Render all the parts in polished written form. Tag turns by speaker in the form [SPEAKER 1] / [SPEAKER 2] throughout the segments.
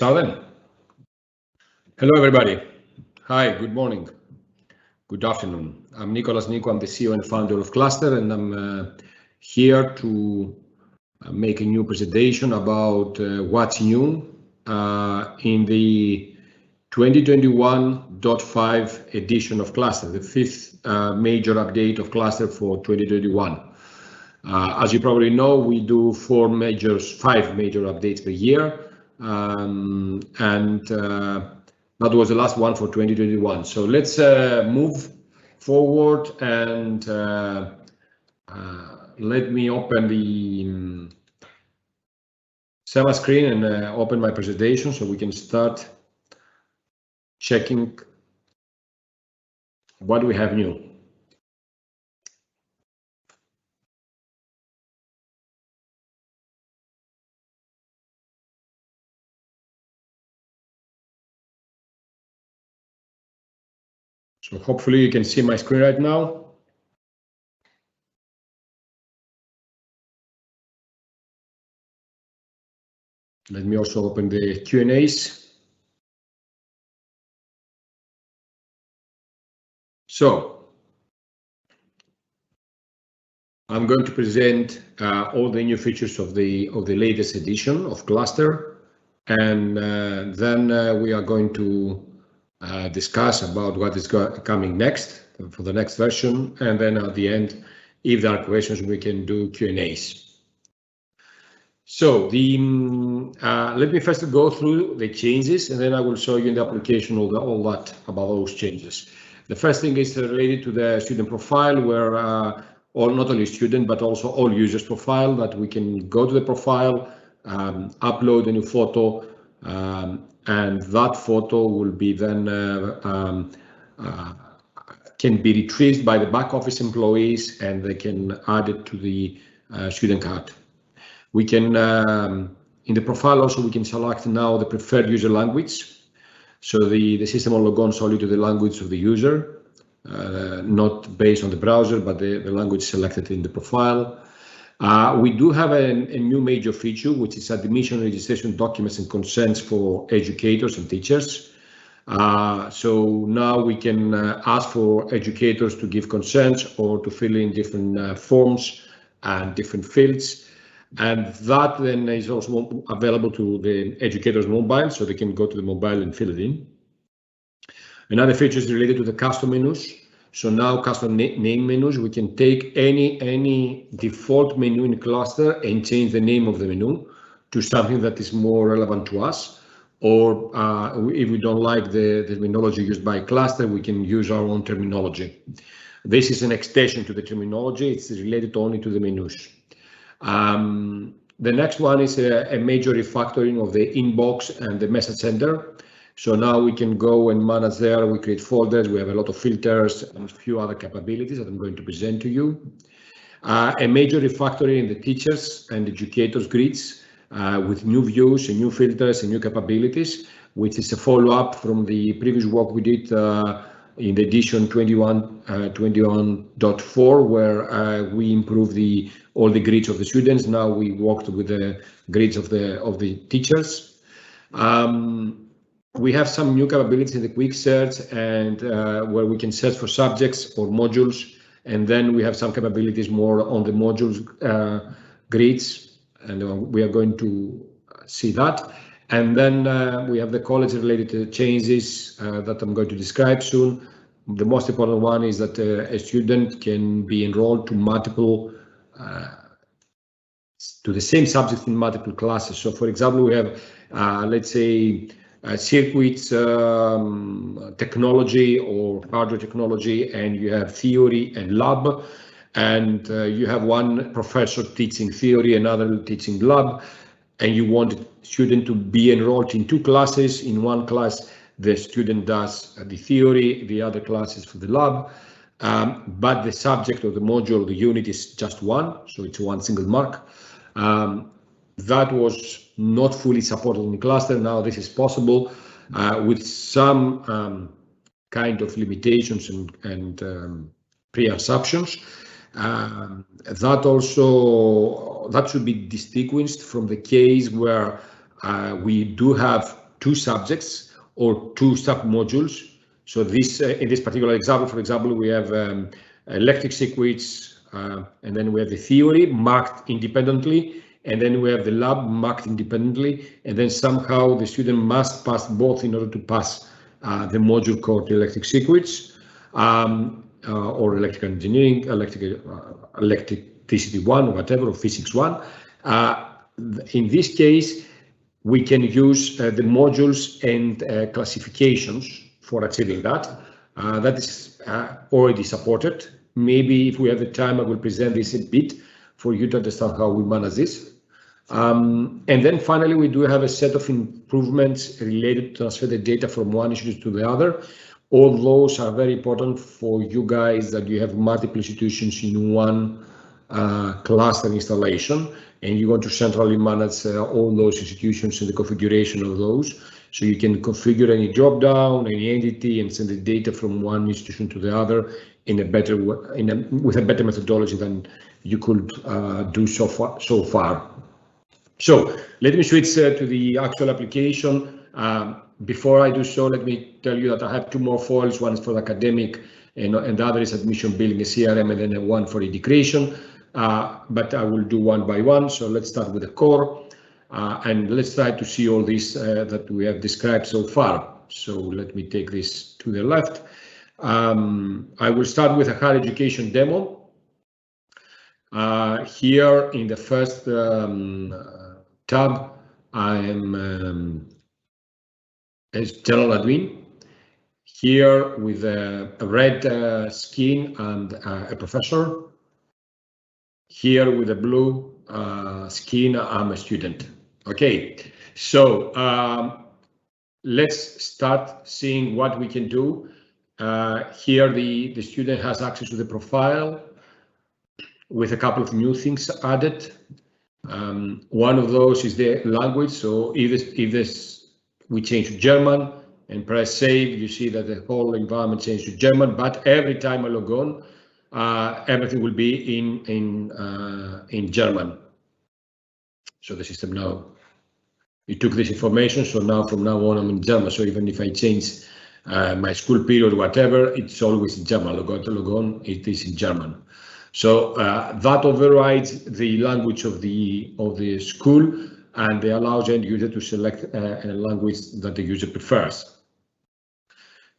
[SPEAKER 1] Southern. Hello, everybody. Hi, good morning. Good afternoon. I'm Nicolas Nico. I'm the CEO and founder of Classter, and I'm here to make a new presentation about what's new in the 2021.5 edition of Classter, the fifth major update of Classter for 2021. As you probably know, we do five major updates per year. That was the last one for 2021. So let's move forward and let me open the share my screen and open my presentation so we can start checking what we have new. So hopefully you can see my screen right now. Let me also open the Q&As. So I'm going to present all the new features of the latest edition of Classter, and then we are going to discuss about what is coming next for the next version, and then at the end, if there are questions, we can do Q&As. So let me first go through the changes, and then I will show you in the application all that about those changes. The first thing is related to the student profile, where not only student but also all users profile, that we can go to the profile, upload a new photo, and that photo will be then can be retrieved by the back office employees, and they can add it to the student card. We can in the profile also we can select now the preferred user language. So the system will log on solely to the language of the user, not based on the browser, but the language selected in the profile. We do have a new major feature, which is admission registration documents and consents for educators and teachers. So now we can ask for educators to give consents or to fill in different forms and different fields. And that then is also available to the educators' mobile, so they can go to the mobile and fill it in. Another feature is related to the custom menus. So now custom name menus, we can take any default menu in Classter and change the name of the menu to something that is more relevant to us. Or if we don't like the terminology used by Classter, we can use our own terminology. This is an extension to the terminology. It's related only to the menus. The next one is a major refactoring of the inbox and the message center. So now we can go and manage there. We create folders. We have a lot of filters and a few other capabilities that I'm going to present to you. A major refactoring in the teachers and educators grids with new views and new filters and new capabilities, which is a follow-up from the previous work we did in the edition 21.4, where we improved all the grids of the students. Now we worked with the grids of the teachers. We have some new capabilities in the quick search and where we can search for subjects or modules, and then we have some capabilities more on the modules grids, and we are going to see that. And then we have the college-related changes that I'm going to describe soon. The most important one is that a student can be enrolled to the same subject in multiple classes. So, for example, we have, let's say, circuits technology or hardware technology, and you have theory and lab, and you have one professor teaching theory, another teaching lab, and you want the student to be enrolled in two classes. In one class, the student does the theory, the other class is for the lab, but the subject or the module, the unit is just one, so it's one single mark. That was not fully supported in Classter. Now this is possible with some kind of limitations and pre-assumptions. That should be distinguished from the case where we do have two subjects or two sub-modules. So this, in this particular example, for example, we have electric circuits, and then we have the theory marked independently, and then we have the lab marked independently, and then somehow the student must pass both in order to pass the module called electric circuits, or electrical engineering, electricity 1, or whatever, or physics 1. In this case, we can use the modules and classifications for achieving that. That is already supported. Maybe if we have the time, I will present this a bit for you to understand how we manage this. And then finally, we do have a set of improvements related to transfer the data from one institution to the other. All those are very important for you guys that you have multiple institutions in one cluster installation, and you want to centrally manage all those institutions and the configuration of those. So you can configure any drop down, any entity, and send the data from one institution to the other in a better way, with a better methodology than you could do so far. So let me switch to the actual application. Before I do so, let me tell you that I have two more files. One is for the academic, and the other is admission building, a CRM, and then one for education. But I will do one by one. So let's start with the core. And let's try to see all this that we have described so far. So let me take this to the left. I will start with a higher education demo. Here in the first tab, I am as general admin. Here with a red skin and a professor. Here with a blue skin, I'm a student. Okay, so let's start seeing what we can do. Here the student has access to the profile with a couple of new things added. One of those is the language. So if we change to German and press save, you see that the whole environment changed to German, but every time I log on, everything will be in German. So the system now, it took this information, so now from now on I'm in German. So even if I change my school period or whatever, it's always in German. Log on, it is in German. So that overrides the language of the school, and they allows the end user to select a language that the user prefers.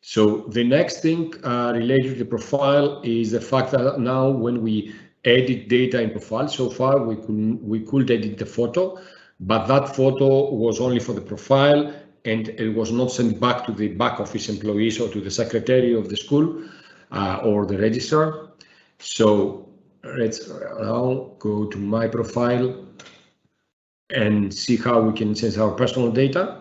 [SPEAKER 1] So the next thing related to the profile is the fact that now when we edit data in profile, so far we could edit the photo, but that photo was only for the profile and it was not sent back to the back office employees or to the secretary of the school or the registrar. So let's now go to my profile and see how we can change our personal data.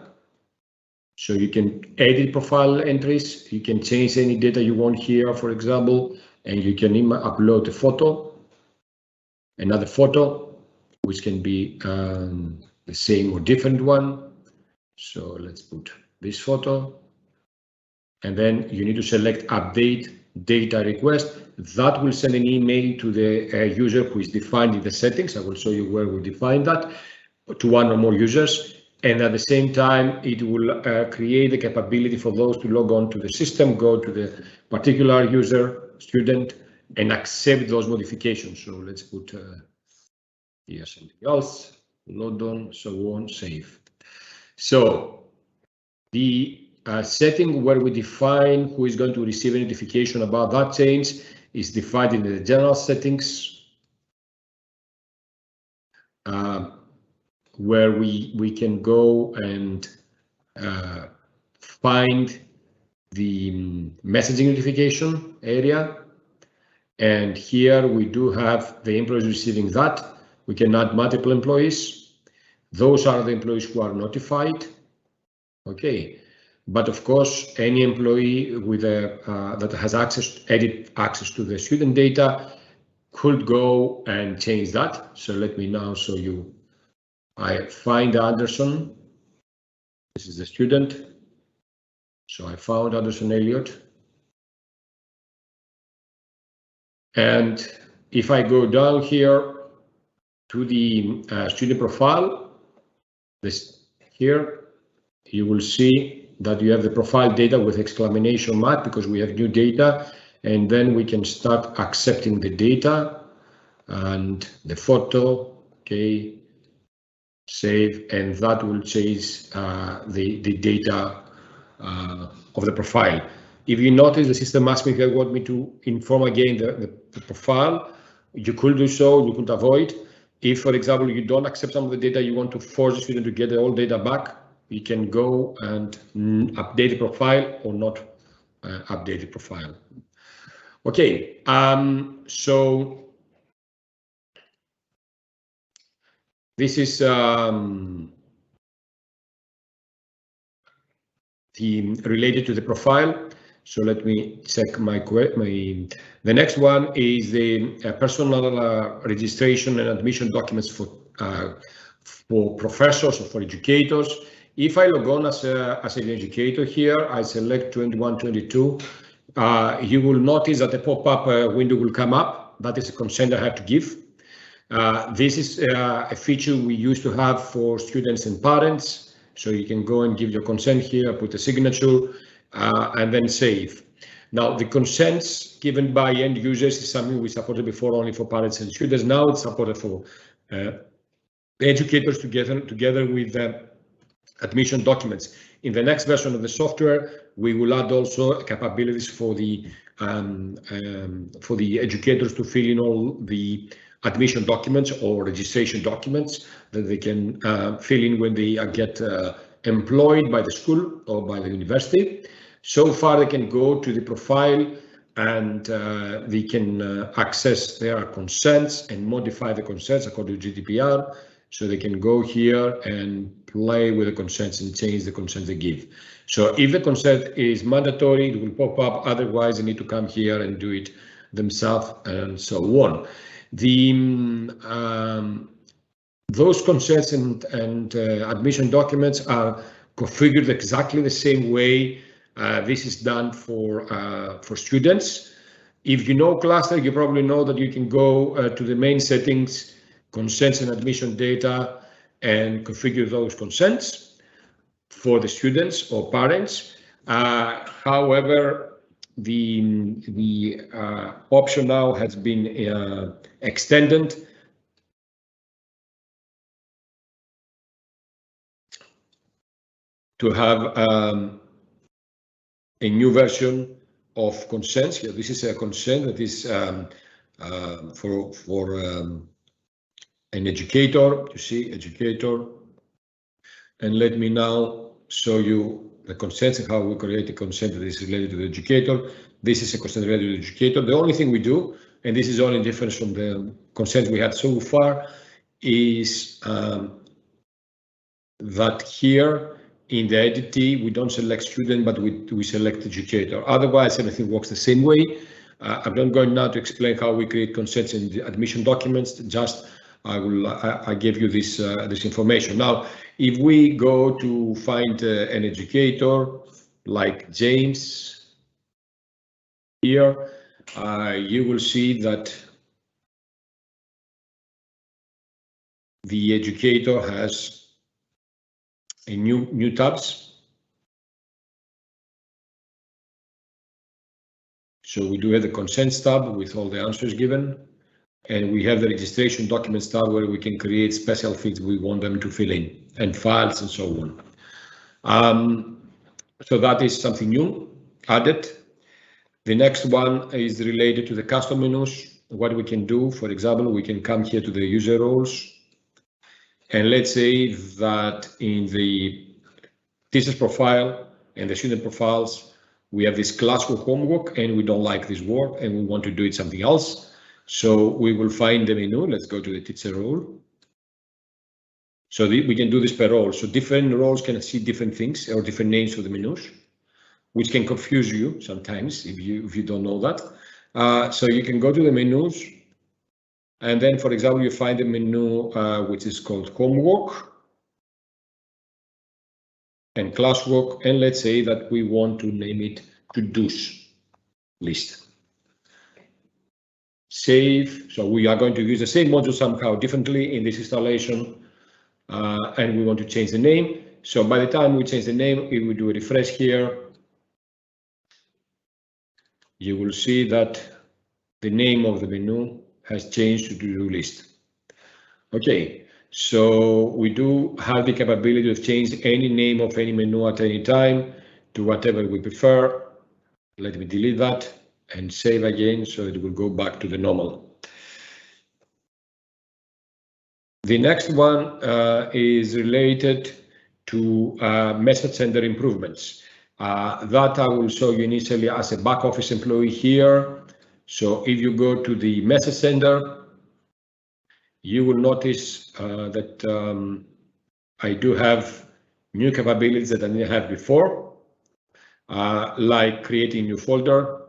[SPEAKER 1] So you can edit profile entries, you can change any data you want here, for example, and you can upload a photo, another photo, which can be the same or different one. So let's put this photo, and then you need to select update data request. That will send an email to the user who is defined in the settings. I will show you where we define that, to one or more users. And at the same time, it will create the capability for those to log on to the system, go to the particular user, student, and accept those modifications. So let's put here something else, load on, so on, save. So the setting where we define who is going to receive a notification about that change is defined in the general settings, where we can go and find the messaging notification area. And here we do have the employees receiving that. We can add multiple employees. Those are the employees who are notified. Okay, but of course, any employee with that has edit access to the student data could go and change that. So let me now show you. I find Anderson. This is the student. So I found Anderson Elliott. And if I go down here to the student profile, this here, you will see that you have the profile data with exclamation mark because we have new data, and then we can start accepting the data and the photo. Okay, save, and that will change the data of the profile. If you notice, the system asked me if you want me to inform again the profile. You could do so, you could avoid. If, for example, you don't accept some of the data, you want to force the student to get the old data back, you can go and update the profile or not update the profile. Okay, so this is related to the profile. So let me check the next one is the personal registration and admission documents for professors or for educators. If I log on as an educator here, I select 2122. You will notice that the pop-up window will come up. That is a consent I have to give. This is a feature we used to have for students and parents. So you can go and give your consent here, put a signature, and then save. Now, the consents given by end users is something we supported before only for parents and students. Now it's supported for educators together with admission documents. In the next version of the software, we will add also capabilities for the educators to fill in all the admission documents or registration documents that they can fill in when they get employed by the school or by the university. So far, they can go to the profile and they can access their consents and modify the consents according to GDPR. So they can go here and play with the consents and change the consent they give. So if the consent is mandatory, it will pop up. Otherwise, they need to come here and do it themselves and so on. Those consents and admission documents are configured exactly the same way this is done for students. If you know Classter, you probably know that you can go to the main settings, consents and admission data, and configure those consents for the students or parents. However, the option now has been extended to have a new version of consents. Here, this is a consent that is for an educator. You see, educator. And let me now show you the consents and how we create a consent that is related to the educator. This is a consent related to the educator. The only thing we do, and this is only difference from the consents we had so far, is that here in the entity, we don't select student, but we select educator. Otherwise, everything works the same way. I'm not going now to explain how we create consents in the admission documents. Just I gave you this information. Now, if we go to find an educator like James here, you will see that the educator has a new tabs. So we do have the consents tab with all the answers given, and we have the registration documents tab where we can create special fields we want them to fill in, and files and so on. So that is something new added. The next one is related to the custom menus. What we can do, for example, we can come here to the user roles. And let's say that in the teacher's profile and the student profiles, we have this classwork homework and we don't like this work and we want to do it something else. So we will find the menu. Let's go to the teacher role. So we can do this per role. So different roles can see different things or different names for the menus, which can confuse you sometimes if you don't know that. So you can go to the menus. And then, for example, you find a menu which is called homework and classwork. And let's say that we want to name it to-dos list. Save. So we are going to use the same module somehow differently in this installation. And we want to change the name. so by the time we change the name, if we do a refresh here, you will see that the name of the menu has changed to to-do list. Okay, so we do have the capability of changing any name of any menu at any time to whatever we prefer. Let me delete that and save again, so it will go back to the normal. The next one is related to message sender improvements. That I will show you initially as a back office employee here. So if you go to the message sender, you will notice that I do have new capabilities that I didn't have before, like creating a new folder.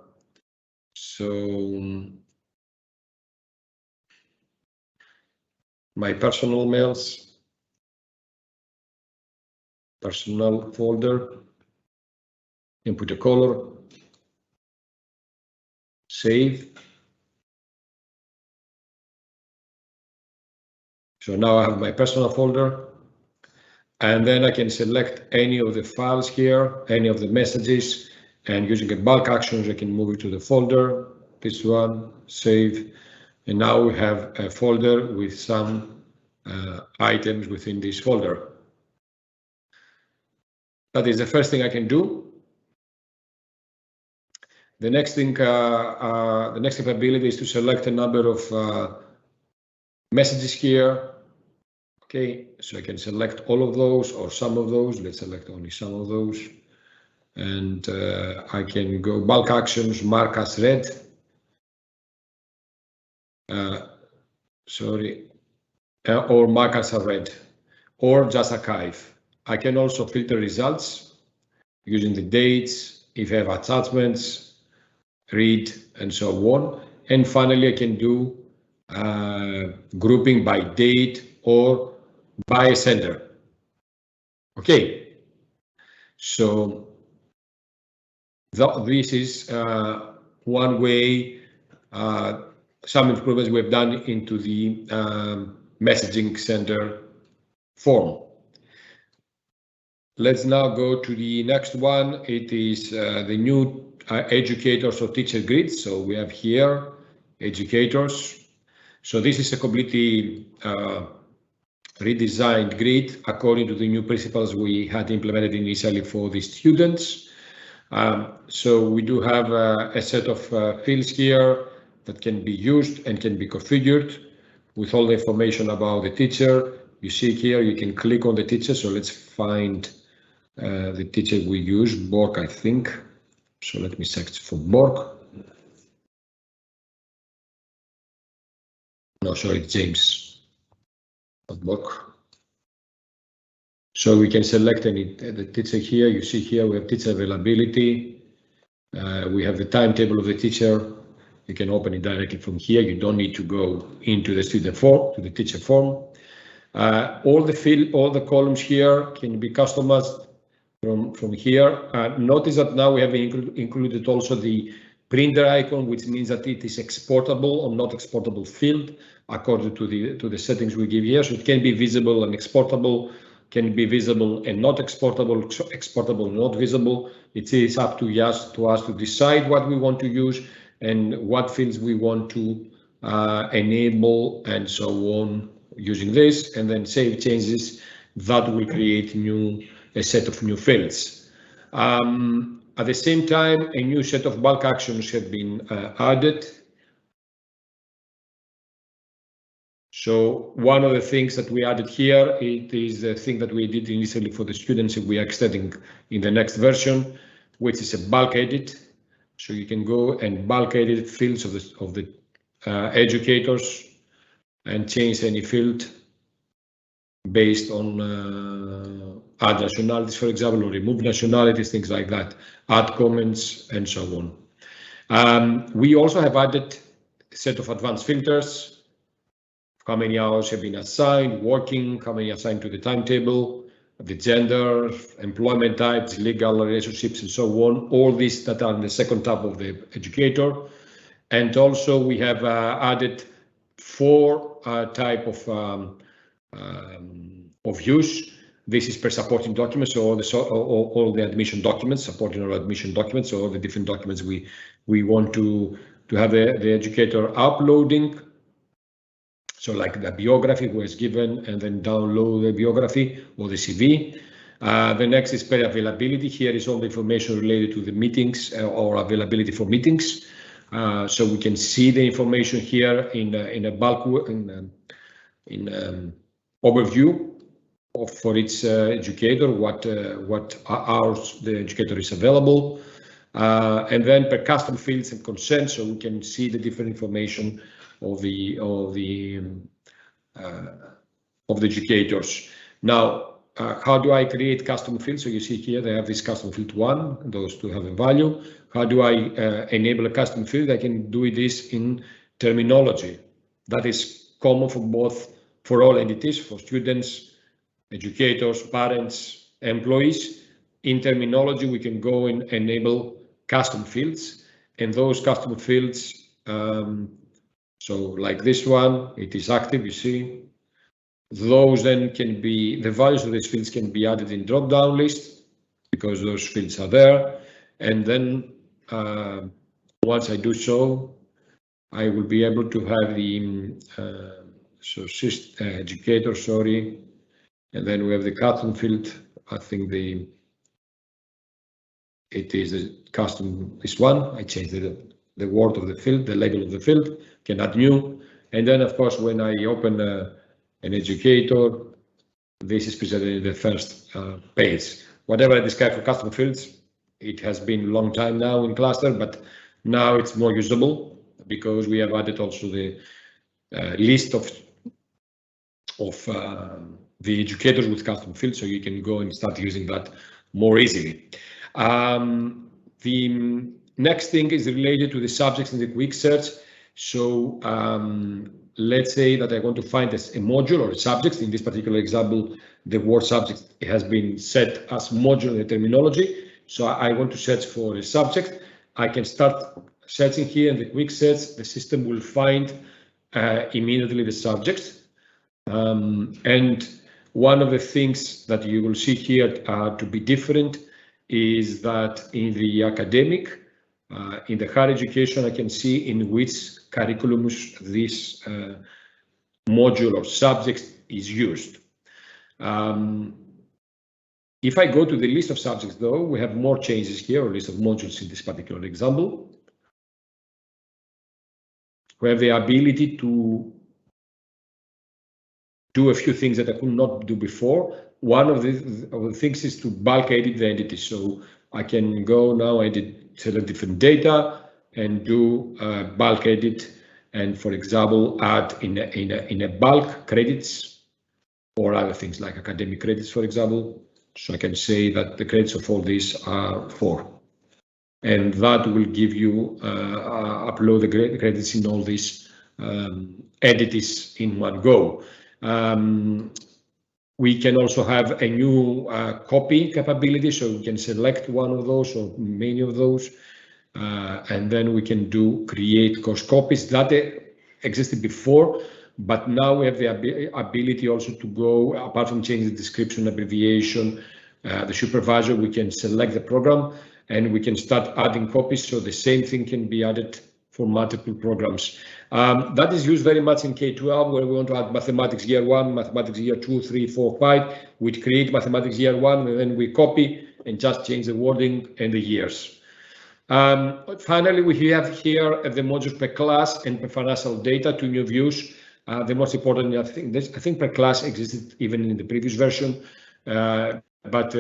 [SPEAKER 1] So my personal mails, personal folder, input a color, save. So now I have my personal folder, and then I can select any of the files here, any of the messages, and using a bulk actions, I can move it to the folder, this one, save, and now we have a folder with some items within this folder. That is the first thing I can do. The next thing, the next capability is to select a number of messages here. Okay, so I can select all of those or some of those. Let's select only some of those. And I can go bulk actions, mark as read. Or mark as a read, or just archive. I can also filter results using the dates, if I have attachments, read, and so on. And finally, I can do grouping by date or by sender. Okay, so this is one way, some improvements we've done into the messaging center form. Let's now go to the next one. It is the new educators or teacher grid. So we have here educators. So this is a completely redesigned grid according to the new principles we had implemented initially for the students. So we do have a set of fields here that can be used and can be configured with all the information about the teacher. You see here, you can click on the teacher. So let's find the teacher we use, Borg, I think. So let me search for Borg. No, sorry, James, not Borg. So we can select the teacher here. You see here we have teacher availability. We have the timetable of the teacher. You can open it directly from here. You don't need to go into the student form, to the teacher form. All the columns here can be customized from here. Notice that now we have included also the printer icon, which means that it is exportable or not exportable field according to the settings we give here. So it can be visible and exportable, can be visible and not exportable, exportable and not visible. It is up to us to decide what we want to use and what fields we want to enable and so on using this, and then save changes that will create a set of new fields. At the same time, a new set of bulk actions have been added. So one of the things that we added here, it is the thing that we did initially for the students, we are extending in the next version, which is a bulk edit. So you can go and bulk edit fields of the educators and change any field based on add nationalities, for example, or remove nationalities, things like that, add comments, and so on. We also have added a set of advanced filters. How many hours have been assigned, working, how many assigned to the timetable, the gender, employment types, legal relationships, and so on. All these that are in the second tab of the educator. And also we have added 4 type of use. This is per supporting documents, or all the admission documents, supporting or admission documents, or the different documents we want to have the educator uploading. So like the biography was given, and then download the biography or the CV. The next is per availability. Here is all the information related to the meetings or availability for meetings. So we can see the information here in a bulk overview for each educator, what hours the educator is available, and then per custom fields and consent, so we can see the different information of the educators. Now, how do I create custom fields? So you see here they have this custom field 1, those two have a value. How do I enable a custom field? I can do this in terminology. That is common for all entities, for students, educators, parents, employees. In terminology, we can go and enable custom fields, and those custom fields, so like this one, it is active, you see. Those then can be, the values of these fields can be added in drop-down list because those fields are there. And then once I do so, I will be able to have the educator, sorry, and then we have the custom field. I think it is a custom, this one. I changed the word of the field, the label of the field, can add new. And then of course, when I open an educator, this is presented in the first page. Whatever I describe for custom fields, it has been a long time now in Classter, but now it's more usable because we have added also the list of the educators with custom fields, so you can go and start using that more easily. The next thing is related to the subjects in the quick search. So let's say that I want to find a module or a subject. In this particular example, the word subject has been set as module in the terminology. So I want to search for a subject. I can start searching here in the quick search. The system will find immediately the subject. And one of the things that you will see here to be different is that in the academic, in the higher education, I can see in which curriculums this module or subject is used. If I go to the list of subjects, though, we have more changes here, or list of modules in this particular example. We have the ability to do a few things that I could not do before. One of the things is to bulk edit the entity. So I can go now, select different data and do bulk edit, and for example, add in a bulk credits or other things like academic credits, for example. So I can say that the credits of all these are 4. And that will give you upload the credits in all these entities in one go. We can also have a new copy capability, so we can select one of those or many of those, and then we can create course copies. That existed before, but now we have the ability also to go, apart from changing the description, abbreviation, the supervisor, we can select the program and we can start adding copies, so the same thing can be added for multiple programs. That is used very much in K12, where we want to add mathematics year 1, mathematics year 2, 3, 4, 5. We create mathematics year 1, and then we copy and just change the wording and the years. Finally, we have here the modules per class and per financial data, 2 new views. The most important, I think per class existed even in the previous version, but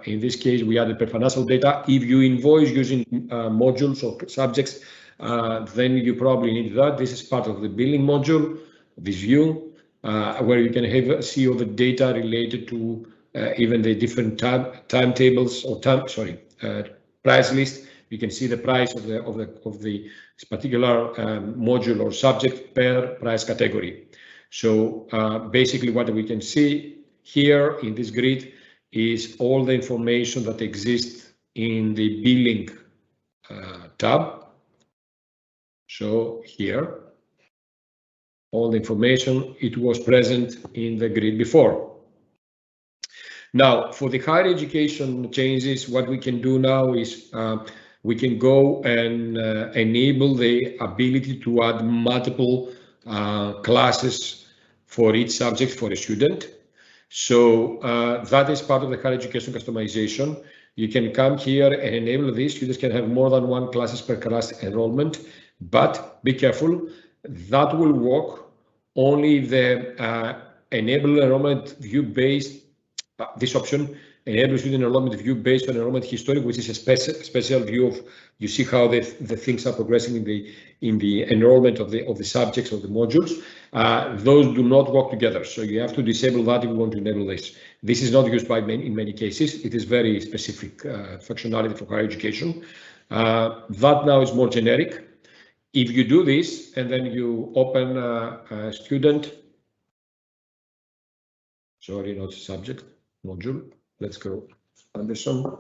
[SPEAKER 1] in this case, we added per financial data. If you invoice using modules or subjects, then you probably need that. This is part of the billing module, this view, where you can see all the data related to even the different timetables or price list. You can see the price of the particular module or subject per price category. So basically, what we can see here in this grid is all the information that exists in the billing tab. So here, all the information, it was present in the grid before. Now, for the higher education changes, what we can do now is we can go and enable the ability to add multiple classes for each subject for a student. So that is part of the higher education customization. You can come here and enable this. Students can have more than one classes per class enrollment, but be careful, that will work only if the enable enrollment view based. This option enables student enrollment view based on enrollment history, which is a special view of, you see how the things are progressing in the enrollment of the subjects of the modules. Those do not work together, so you have to disable that if you want to enable this. This is not used by in many cases. It is very specific functionality for higher education. That now is more generic. If you do this and then you open a student, sorry, not subject, module. Let's go, Anderson.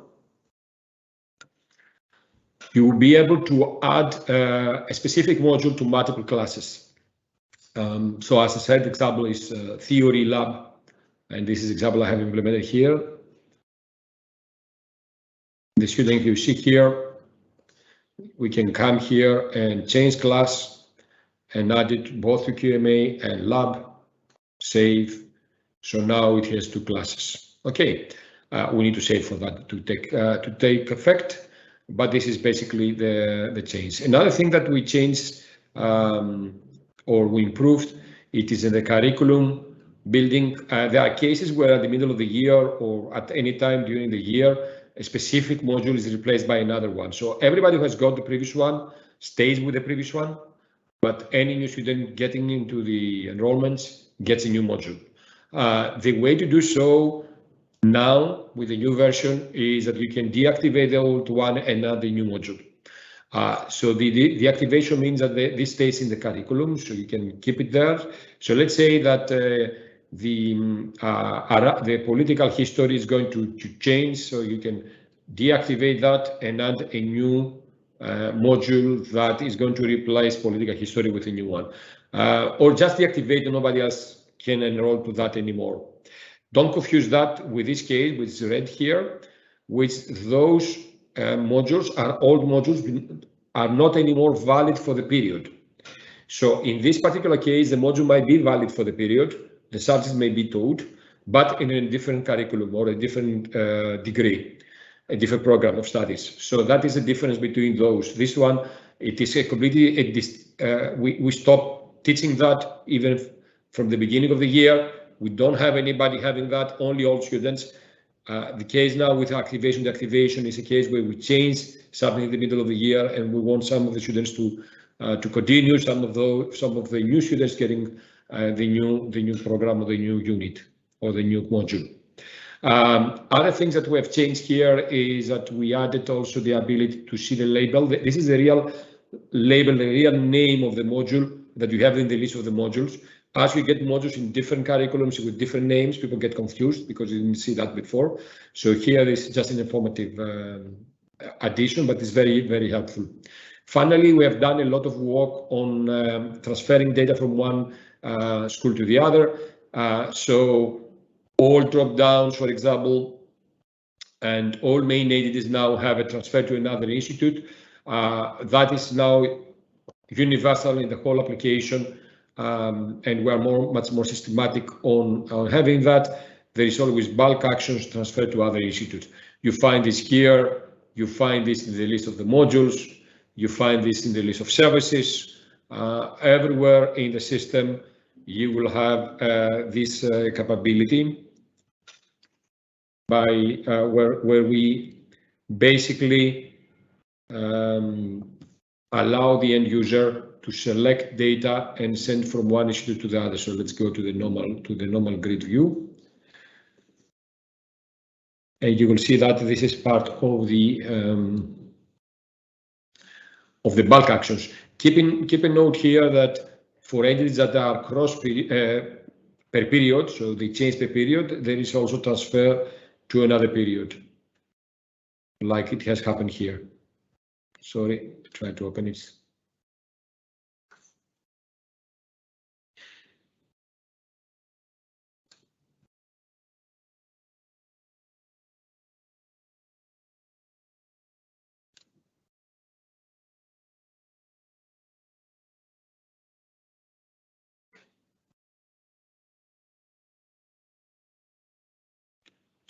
[SPEAKER 1] You will be able to add a specific module to multiple classes. So as I said, example is theory lab, and this is example I have implemented here. The student you see here, we can come here and change class and add it both to QMA and lab, save. So now it has two classes. Okay, we need to save for that to take effect, but this is basically the change. Another thing that we changed or we improved, it is in the curriculum building. There are cases where at the middle of the year or at any time during the year, a specific module is replaced by another one. So everybody who has got the previous one stays with the previous one, but any new student getting into the enrollments gets a new module. The way to do so now with the new version is that you can deactivate the old one and add the new module. So the activation means that this stays in the curriculum, so you can keep it there. So let's say that the political history is going to change, so you can deactivate that and add a new module that is going to replace political history with a new one, or just deactivate and nobody else can enroll to that anymore. Don't confuse that with this case, which is red here, which those modules are old modules, are not anymore valid for the period. So in this particular case, the module might be valid for the period, the subject may be taught, but in a different curriculum or a different degree, a different program of studies. So that is the difference between those. This one, it is a completely, we stop teaching that even from the beginning of the year. We don't have anybody having that, only old students. The case now with activation, deactivation is a case where we change something in the middle of the year, and we want some of the students to continue, some of the new students getting the new program or the new unit or the new module. Other things that we have changed here is that we added also the ability to see the label. This is the real label, the real name of the module that you have in the list of the modules. As we get modules in different curriculums with different names, people get confused because you didn't see that before. So here is just an informative addition, but it's very, very helpful. Finally, we have done a lot of work on transferring data from one school to the other. So all drop downs, for example, and all main entities now have a transfer to another institute. That is now universal in the whole application. And we are much more systematic on having that. There is always bulk actions transferred to other institutes. You find this here, you find this in the list of the modules, you find this in the list of services. Everywhere in the system, you will have this capability by where we basically allow the end user to select data and send from one institute to the other. So let's go to the normal grid view. And you will see that this is part of the bulk actions. Keep a note here that for entities that are cross per period, so they change per period, there is also transfer to another period, like it has happened here. Sorry, try to open it.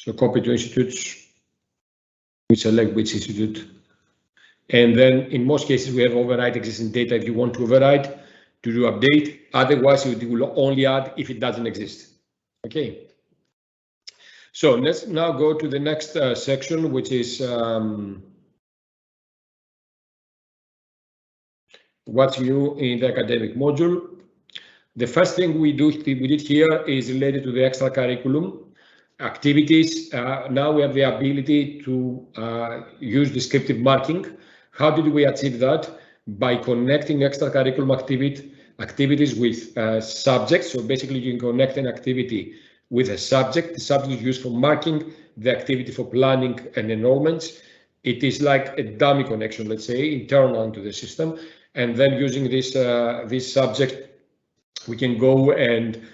[SPEAKER 1] So copy to institutes, we select which institute. And then in most cases, we have override existing data if you want to override to do update. Otherwise, it will only add if it doesn't exist. Okay. So let's now go to the next section, which is what's new in the academic module. The first thing we did here is related to the extracurriculum activities. Now we have the ability to use descriptive marking. How did we achieve that? By connecting extracurriculum activities with subjects. So basically you can connect an activity with a subject. The subject is used for marking, the activity for planning and enrollments. It is like a dummy connection, let's say, internal into the system. And then using this subject, we can go and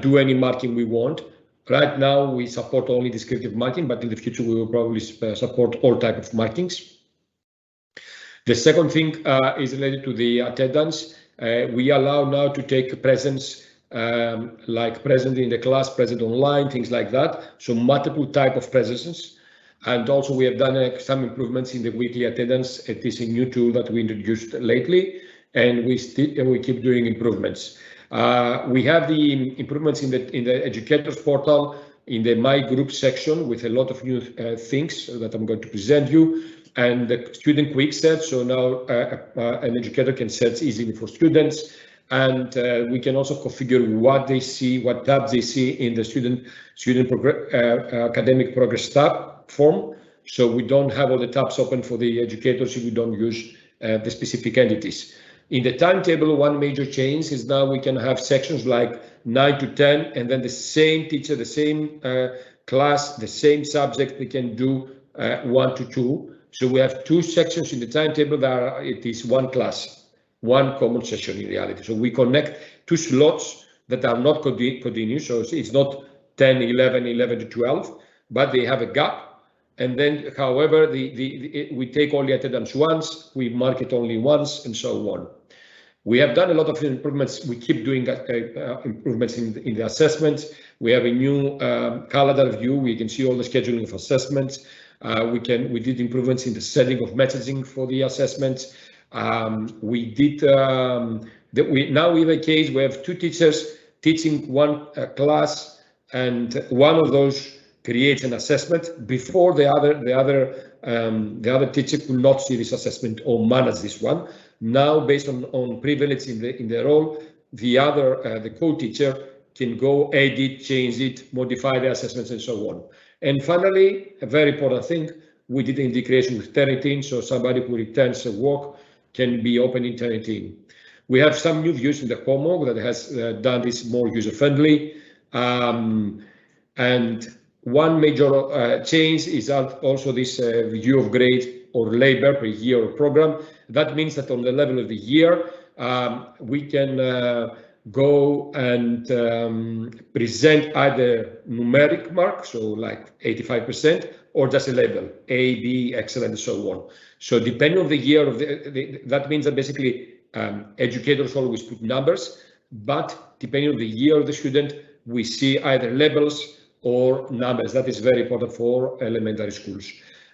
[SPEAKER 1] do any marking we want. Right now, we support only descriptive marking, but in the future, we will probably support all types of markings. The second thing is related to the attendance. We allow now to take presence, like present in the class, present online, things like that. So multiple type of presences. And also we have done some improvements in the weekly attendance. It is a new tool that we introduced lately, and we keep doing improvements. We have the improvements in the educators portal, in the My Group section, with a lot of new things that I'm going to present you, and the student quick search. So now an educator can search easily for students, and we can also configure what they see, what tabs they see in the student academic progress tab form. So we don't have all the tabs open for the educators if we don't use the specific entities. In the timetable, one major change is now we can have sections like 9 to 10, and then the same teacher, the same class, the same subject, we can do 1 to 2. So we have 2 sections in the timetable that it is 1 class, 1 common session in reality. So we connect 2 slots that are not continuous. So it's not 10, 11, 11 to 12, but they have a gap. And then, however, we take only attendance once, we mark it only once, and so on. We have done a lot of improvements. We keep doing improvements in the assessments. We have a new calendar view. We can see all the scheduling of assessments. We did improvements in the setting of messaging for the assessments. We did. Now we have a case. We have 2 teachers teaching 1 class, and one of those creates an assessment before the other teacher could not see this assessment or manage this one. Now, based on privilege in the role, the co-teacher can go edit, change it, modify the assessments, and so on. And finally, a very important thing, we did the integration with Turnitin, so somebody who returns a work can be open in Turnitin. We have some new views in the homework that has done this more user-friendly, and one major change is also this view of grade or labor per year or program. That means that on the level of the year, we can go and present either numeric mark, so like 85%, or just a label, A, B, excellent, and so on. So depending on the year of that means that basically educators always put numbers, but depending on the year of the student, we see either labels or numbers. That is very important for elementary schools.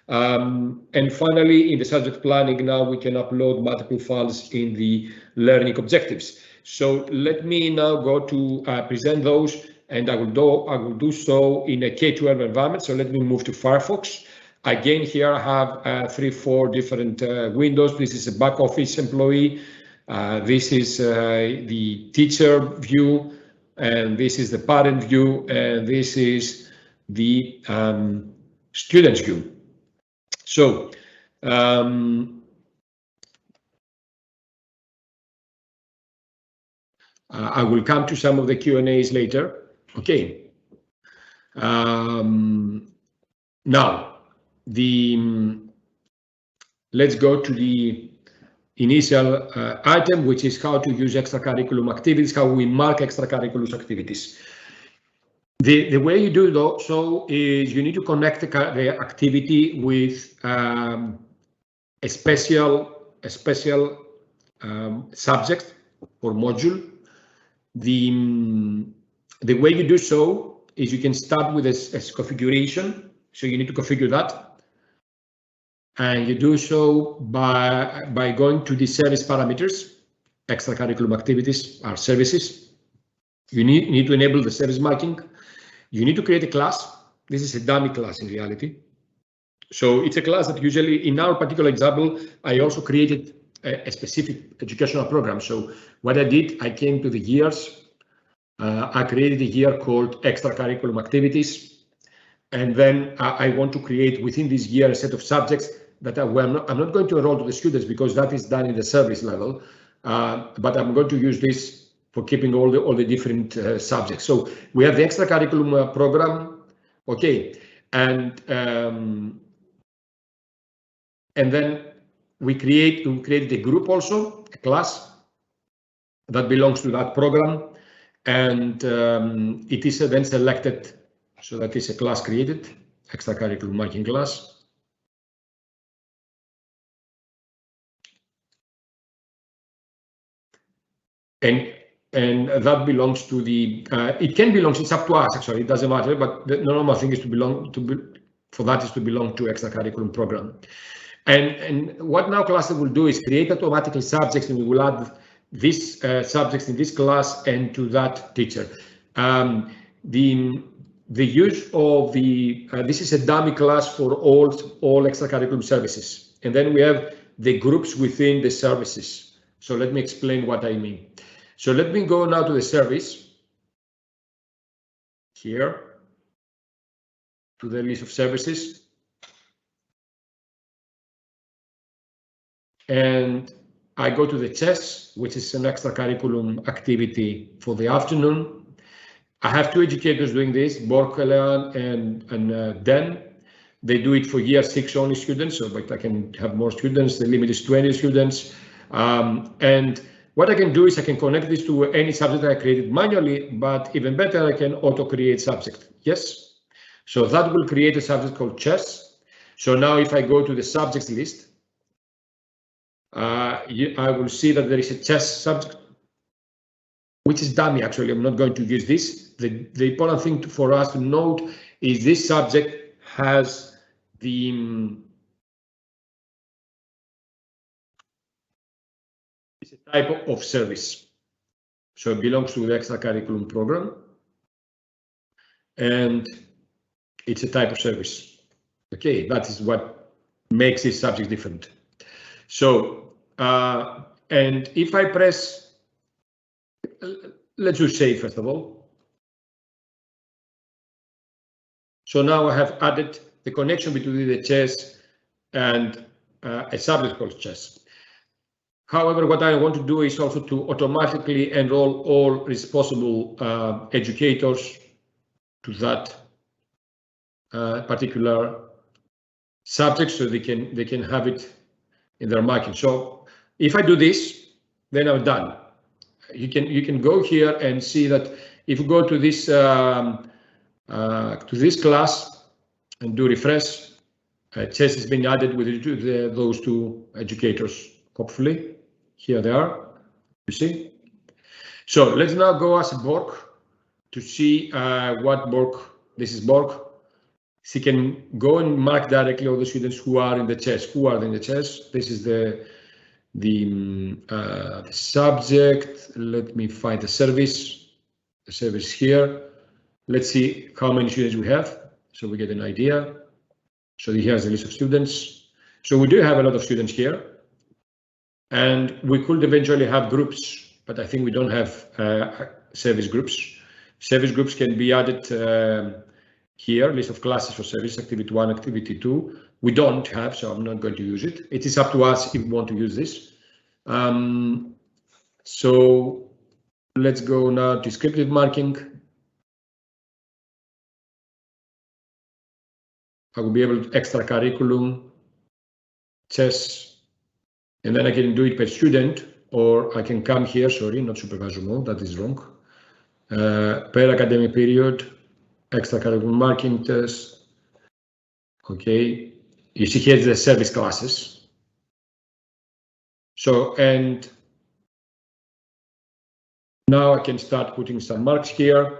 [SPEAKER 1] And finally, in the subject planning, now we can upload multiple files in the learning objectives. So let me now go to present those, and I will do so in a K12 environment. So let me move to Firefox. Again, here I have 3, 4 different windows. This is a back office employee. This is the teacher view, and this is the parent view, and this is the student's view. So I will come to some of the Q&As later. Okay. Now, let's go to the initial item, which is how to use extracurriculum activities, how we mark extracurriculum activities. The way you do so is you need to connect the activity with a special subject or module. The way you do so is you can start with a configuration. So you need to configure that. And you do so by going to the service parameters. Extracurriculum activities are services. You need to enable the service marking. You need to create a class. This is a dummy class in reality. So it's a class that usually, in our particular example, I also created a specific educational program. So what I did, I came to the years. I created a year called Extracurriculum Activities. And then I want to create within this year a set of subjects that I'm not going to enroll to the students because that is done in the service level. But I'm going to use this for keeping all the different subjects. So we have the extracurriculum program, okay, and then we created a group also, a class that belongs to that program, and it is then selected. So that is a class created, extracurriculum marking class. And that belongs to the, it can belong, it's up to us actually, it doesn't matter, but the normal thing is to belong to extracurriculum program. And what now Classter will do is create automatically subjects, and we will add these subjects in this class and to that teacher. The use of the, this is a dummy class for all extracurriculum services. And then we have the groups within the services. So let me explain what I mean. So let me go now to the service here, to the list of services. And I go to the chess, which is an extracurriculum activity for the afternoon. I have two educators doing this, Borkelen and Den. They do it for year 6 only students, so but I can have more students. The limit is 20 students. And what I can do is I can connect this to any subject I created manually, but even better, I can auto-create subject. Yes. So that will create a subject called chess. So now if I go to the subjects list, I will see that there is a chess subject, which is dummy. Actually, I'm not going to use this. The important thing for us to note is this subject has the it's a type of service. So it belongs to the extracurriculum program, and it's a type of service. Okay, that is what makes this subject different. So, and if I press, let's just say first of all. So now I have added the connection between the chess and a subject called chess. However, what I want to do is also to automatically enroll all responsible educators to that particular subject, so they can have it in their marking. So if I do this, then I'm done. You can go here and see that if you go to this class and do refresh, chess has been added with those two educators. Hopefully, here they are. You see. So let's now go as a Borg to see what Borg. This is Borg. She can go and mark directly all the students who are in the chess. Who are in the chess? This is the subject. Let me find the service. The service here. Let's see how many students we have, so we get an idea. So here's the list of students. So we do have a lot of students here, and we could eventually have groups, but I think we don't have service groups. Service groups can be added here, list of classes for service, activity 1, activity 2. We don't have, so I'm not going to use it. It is up to us if we want to use this. So let's go now to descriptive marking. I will be able to extracurriculum, chess, and then I can do it per student, or I can come here, sorry, not supervisor mode, that is wrong. Per academic period, extracurriculum marking test. Okay, you see here the service classes. So, and now I can start putting some marks here.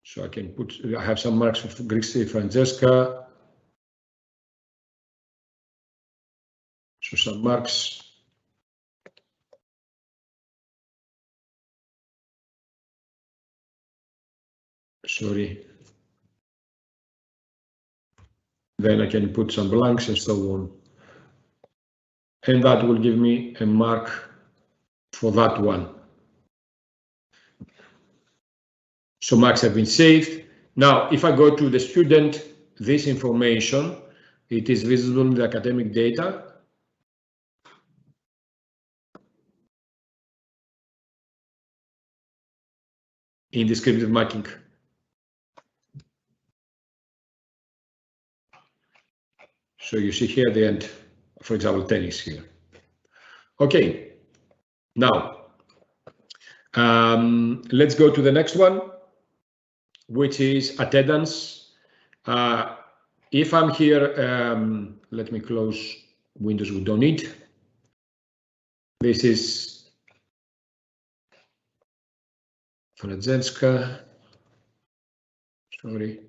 [SPEAKER 1] So I can put, I have some marks for Grixi, Francesca. So some marks. Sorry. Then I can put some blanks and so on. And that will give me a mark for that one. So marks have been saved. Now, if I go to the student, this information, it is visible in the academic data. In descriptive marking. So you see here at the end, for example, tennis here. Okay, now let's go to the next one, which is attendance. If I'm here, let me close windows we don't need. This is Francesca. Sorry.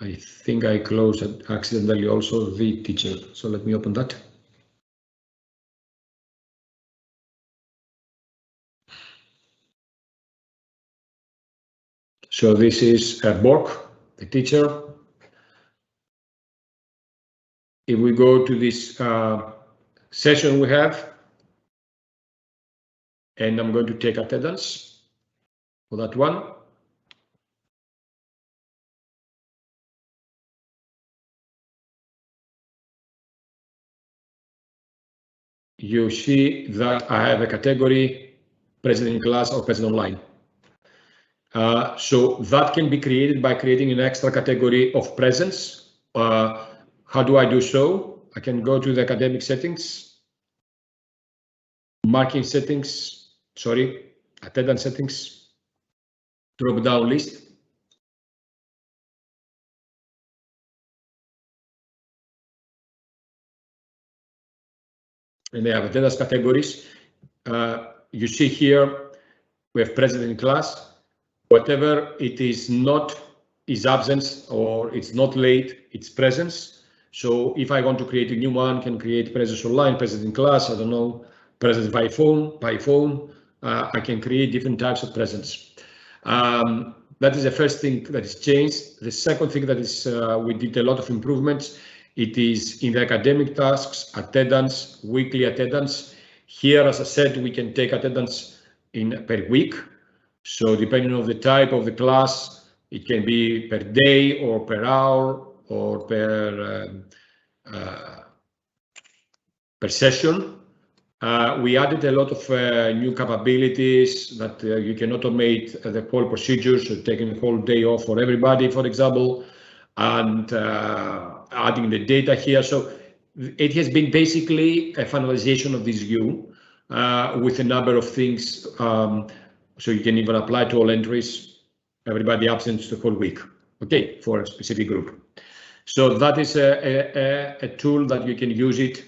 [SPEAKER 1] I think I closed accidentally also the teacher. So let me open that. So this is Borg, the teacher. If we go to this session we have, and I'm going to take attendance for that one. You see that I have a category present in class or present online. So that can be created by creating an extra category of presence. How do I do so? I can go to the academic settings, marking settings, sorry, attendance settings, drop down list. And they have attendance categories. You see here, we have present in class. Whatever it is not is absence or it's not late, it's presence. So if I want to create a new one, can create presence online, presence in class, I don't know, presence by phone, I can create different types of presence. That is the first thing that is changed. The second thing that is, we did a lot of improvements. It is in the academic tasks, attendance, weekly attendance. Here, as I said, we can take attendance per week. So depending on the type of the class, it can be per day or per hour or per session. We added a lot of new capabilities that you can automate the whole procedures, so taking the whole day off for everybody, for example, and adding the data here. So it has been basically a finalization of this view with a number of things. So you can even apply to all entries, everybody absent the whole week, okay, for a specific group. So that is a tool that you can use it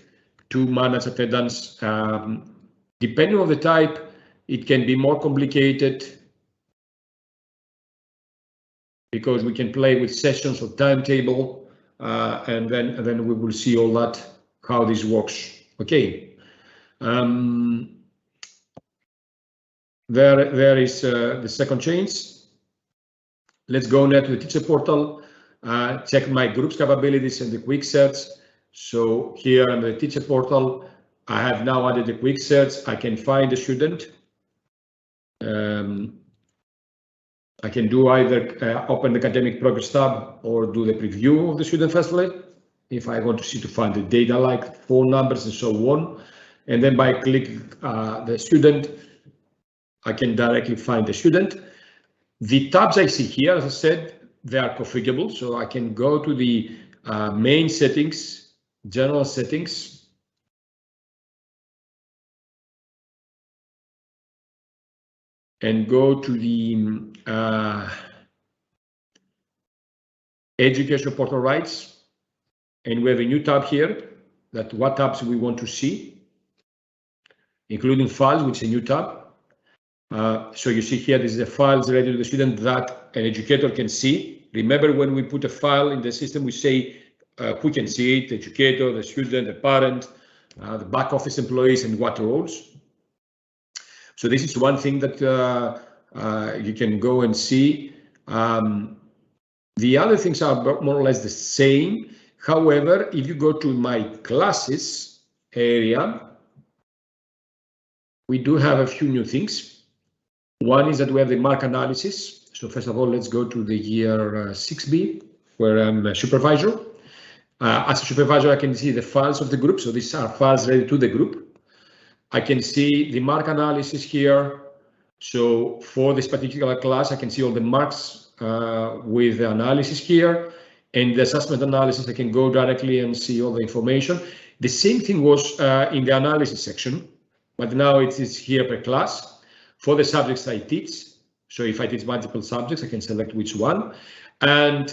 [SPEAKER 1] to manage attendance. Depending on the type, it can be more complicated because we can play with sessions or timetable, and then we will see all that, how this works. Okay. There is the second change. Let's go now to the teacher portal, check my group's capabilities and the quick search. So here on the teacher portal, I have now added the quick search. I can find a student. I can do either open the academic progress tab or do the preview of the student firstly, if I want to find the data like phone numbers and so on. And then by clicking the student, I can directly find the student. The tabs I see here, as I said, they are configurable. So I can go to the main settings, general settings. And go to the education portal rights. And we have a new tab here, that what tabs we want to see, including files, which is a new tab. So you see here, this is the files related to the student that an educator can see. Remember, when we put a file in the system, we say who can see it: the educator, the student, the parent, the back office employees, and what roles. So this is one thing that you can go and see. The other things are more or less the same. However, if you go to my classes area, we do have a few new things. One is that we have the mark analysis. So first of all, let's go to the year 6B, where I'm a supervisor. As a supervisor, I can see the files of the group. So these are files related to the group. I can see the mark analysis here. So for this particular class, I can see all the marks with the analysis here. And the assessment analysis, I can go directly and see all the information. The same thing was in the analysis section, but now it is here per class for the subjects I teach. So if I teach multiple subjects, I can select which one. And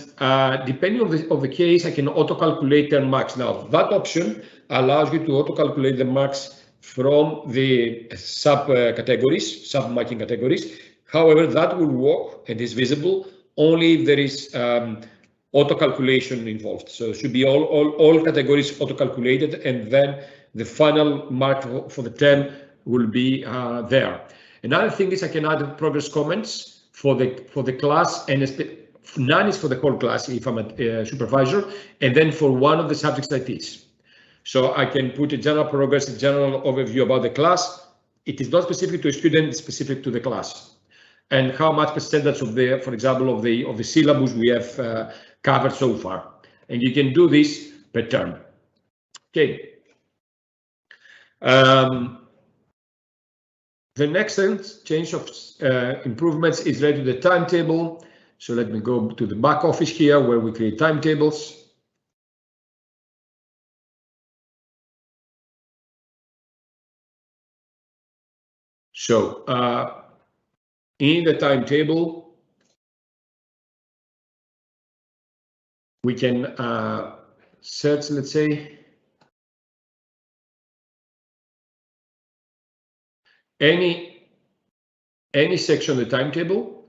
[SPEAKER 1] depending on the case, I can auto-calculate their marks. Now, that option allows you to auto-calculate the marks from the sub-categories, sub-marking categories. However, that will work and is visible only if there is auto-calculation involved. So it should be all categories auto-calculated, and then the final mark for the term will be there. Another thing is I can add progress comments for the class, and none is for the whole class if I'm a supervisor, and then for one of the subjects I teach. So I can put a general progress, a general overview about the class. It is not specific to a student, it's specific to the class. And how much percentage of the, for example, of the syllabus we have covered so far. And you can do this per term. Okay. The next change of improvements is related to the timetable. So let me go to the back office here where we create timetables. So in the timetable, we can search, let's say, any section of the timetable.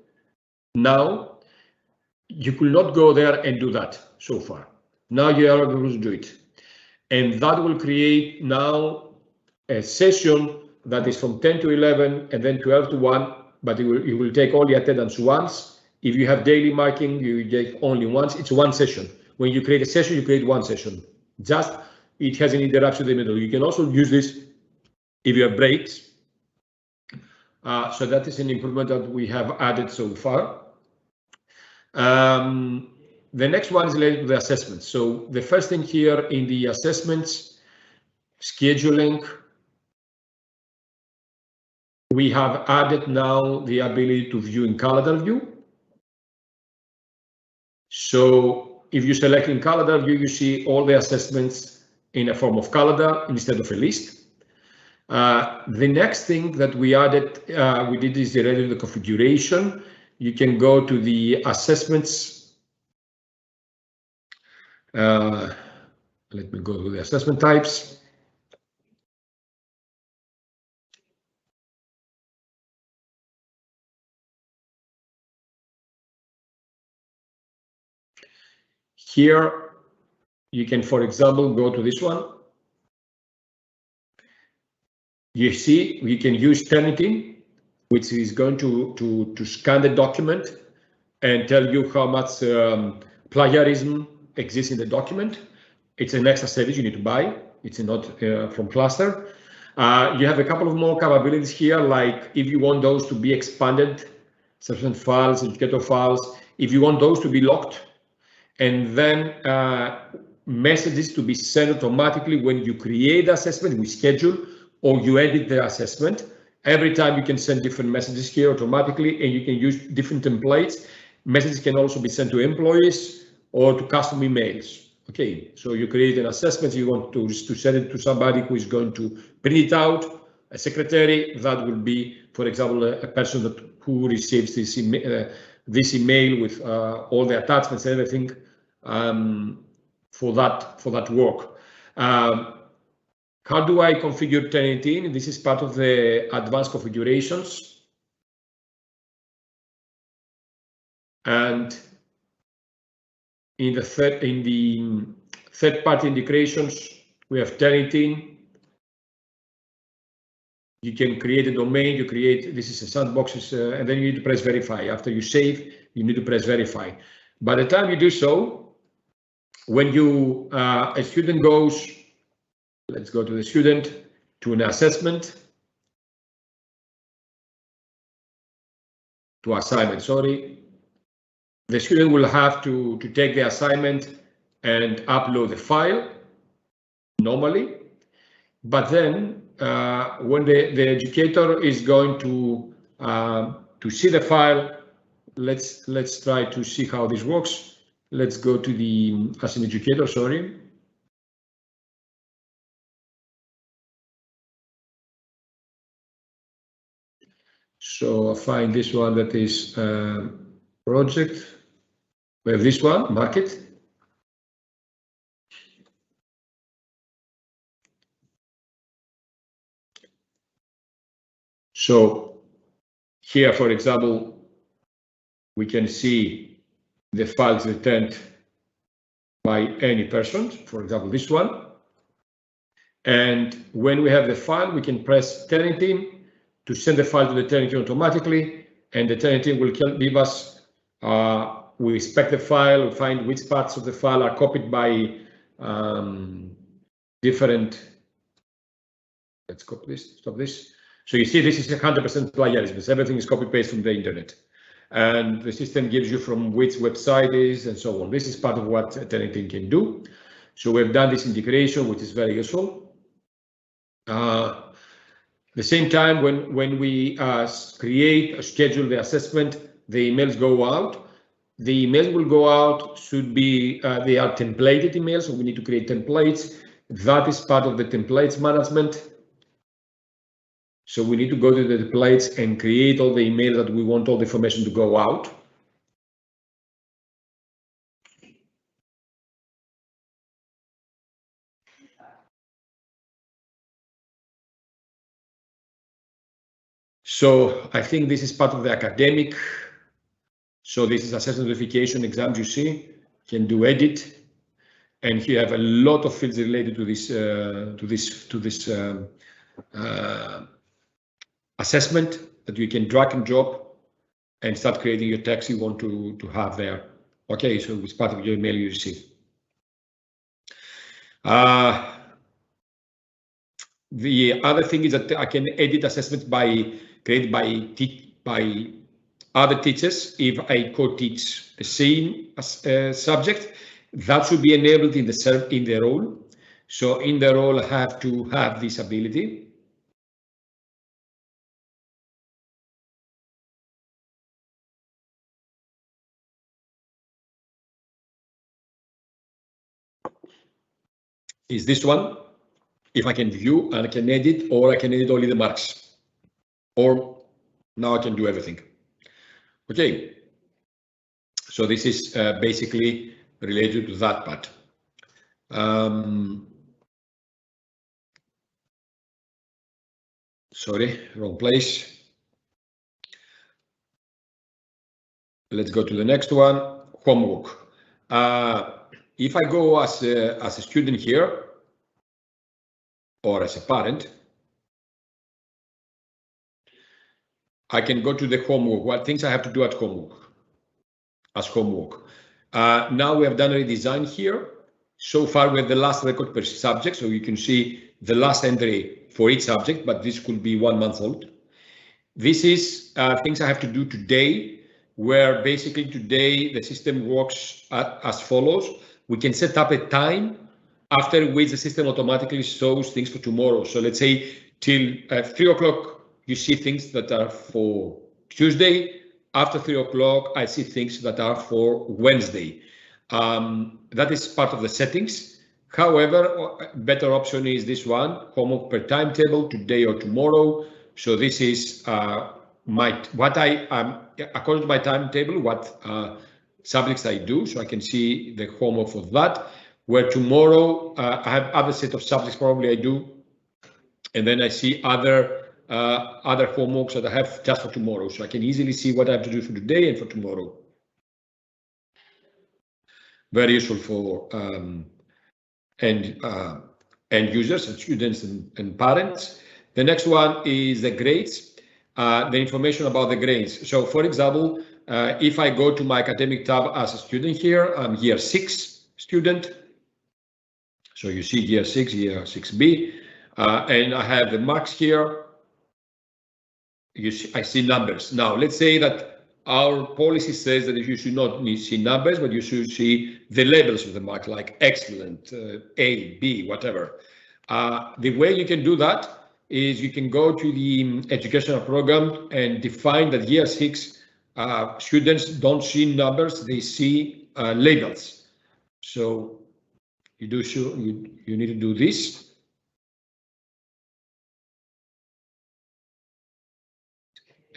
[SPEAKER 1] Now, you could not go there and do that so far. Now you are able to do it. And that will create now a session that is from 10 to 11 and then 12 to 1, but it will take only attendance once. If you have daily marking, you take only once. It's one session. When you create a session, you create one session. Just it has an interruption in the middle. You can also use this if you have breaks. So that is an improvement that we have added so far. The next one is related to the assessments. So the first thing here in the assessments, scheduling, we have added now the ability to view in calendar view. So if you select in calendar view, you see all the assessments in a form of calendar instead of a list. The next thing that we added, we did is related to the configuration. You can go to the assessments. Let me go to the assessment types. Here, you can, for example, go to this one. You see, we can use Turnitin, which is going to scan the document and tell you how much plagiarism exists in the document. It's an extra service you need to buy. It's not from Classter. You have a couple of more capabilities here, like if you want those to be expanded, assessment files, educator files, if you want those to be locked, and then messages to be sent automatically when you create the assessment, we schedule, or you edit the assessment. Every time you can send different messages here automatically, and you can use different templates. Messages can also be sent to employees or to custom emails. Okay, so you create an assessment, you want to send it to somebody who is going to print it out, a secretary, that will be, for example, a person who receives this email with all the attachments and everything for that work. How do I configure Turnitin? This is part of the advanced configurations. And in the third-party integrations, we have Turnitin. You can create a domain, this is a sandbox, and then you need to press verify. After you save, you need to press verify. By the time you do so, when a student goes, let's go to the student, to an assessment, to assignment, sorry, the student will have to take the assignment and upload the file normally, but then when the educator is going to see the file, let's try to see how this works. Let's go to the as an educator, sorry. So I find this one that is project. We have this one, market. So here, for example, we can see the files returned by any person, for example, this one. And when we have the file, we can press Turnitin to send the file to the Turnitin automatically, and the Turnitin will give us, we inspect the file, we find which parts of the file are copied by different, let's copy this, stop this. So you see this is 100% plagiarism, everything is copy-paste from the internet. And the system gives you from which website is and so on. This is part of what Turnitin can do. So we've done this integration, which is very useful. The same time, when we create or schedule the assessment, the emails go out. The emails will go out should be, they are templated emails, so we need to create templates. That is part of the templates management. So we need to go to the templates and create all the emails that we want all the information to go out. So I think this is part of the academic. So this is assessment notification exams, you see, can do edit. And here I have a lot of fields related to this assessment that you can drag and drop and start creating your text you want to have there. Okay, so it's part of your email you receive. The other thing is that I can edit assessments created by other teachers. If I co-teach the same subject, that should be enabled in the role. So in the role, I have to have this ability. Is this one? If I can view and I can edit, or I can edit only the marks, or now I can do everything. Okay, so this is basically related to that part. Sorry, wrong place. Let's go to the next one, homework. If I go as a student here, or as a parent, I can go to the homework, what things I have to do at homework, as homework. Now we have done a redesign here. So far we have the last record per subject, so you can see the last entry for each subject, but this could be 1 month old. This is things I have to do today, where basically today the system works as follows. We can set up a time after which the system automatically shows things for tomorrow. So let's say till 3 o'clock, you see things that are for Tuesday. After 3 o'clock, I see things that are for Wednesday. That is part of the settings. However, better option is this one, homework per timetable, today or tomorrow. So this is according to my timetable, what subjects I do, so I can see the homework for that. Where tomorrow I have other set of subjects probably I do, and then I see other homeworks that I have just for tomorrow, so I can easily see what I have to do for today and for tomorrow. very useful for end users and students and parents. The next one is the grades, the information about the grades. So for example, if I go to my academic tab as a student here, I'm year 6 student. So you see year 6, year 6B, and I have the marks here. You see, I see numbers. Now, let's say that our policy says that you should not see numbers, but you should see the labels of the mark, like excellent, A, B, whatever. The way you can do that is you can go to the educational program and define that year 6 students don't see numbers, they see labels. So you need to do this.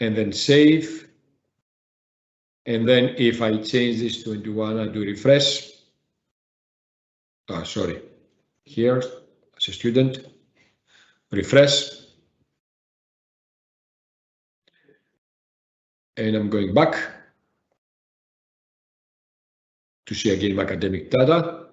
[SPEAKER 1] And then save. And then if I change this to 21, I do refresh. Sorry, here as a student, refresh. And I'm going back to see again my academic data.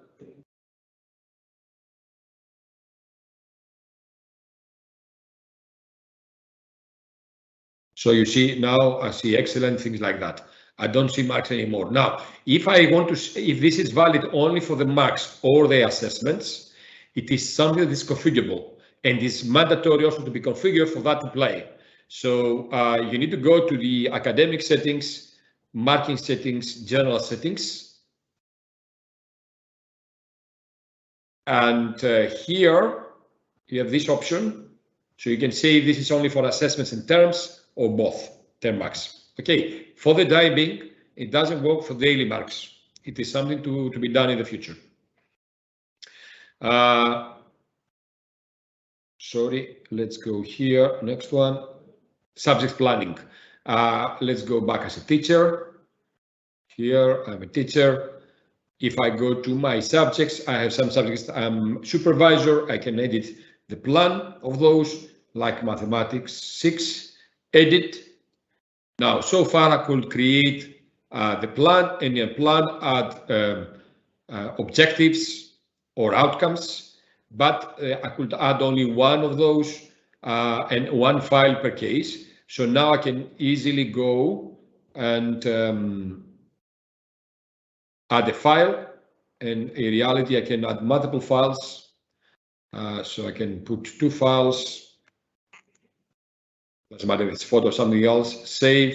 [SPEAKER 1] So you see now I see excellent, things like that. I don't see marks anymore. Now, if I want to, if this is valid only for the marks or the assessments, it is something that is configurable and is mandatory also to be configured for that to play. So you need to go to the academic settings, marking settings, general settings. And here you have this option. So you can say this is only for assessments and terms or both, term marks. Okay, for the time being, it doesn't work for daily marks. It is something to be done in the future. Sorry, let's go here. Next one, subject planning. Let's go back as a teacher. Here, I'm a teacher. If I go to my subjects, I have some subjects I'm supervisor. I can edit the plan of those, like mathematics 6, edit. Now, so far I could create the plan, and in plan add objectives or outcomes, but I could add only one of those and one file per case. So now I can easily go and add a file, and in reality I can add multiple files. So I can put 2 files. Doesn't matter if it's photo or something else, save,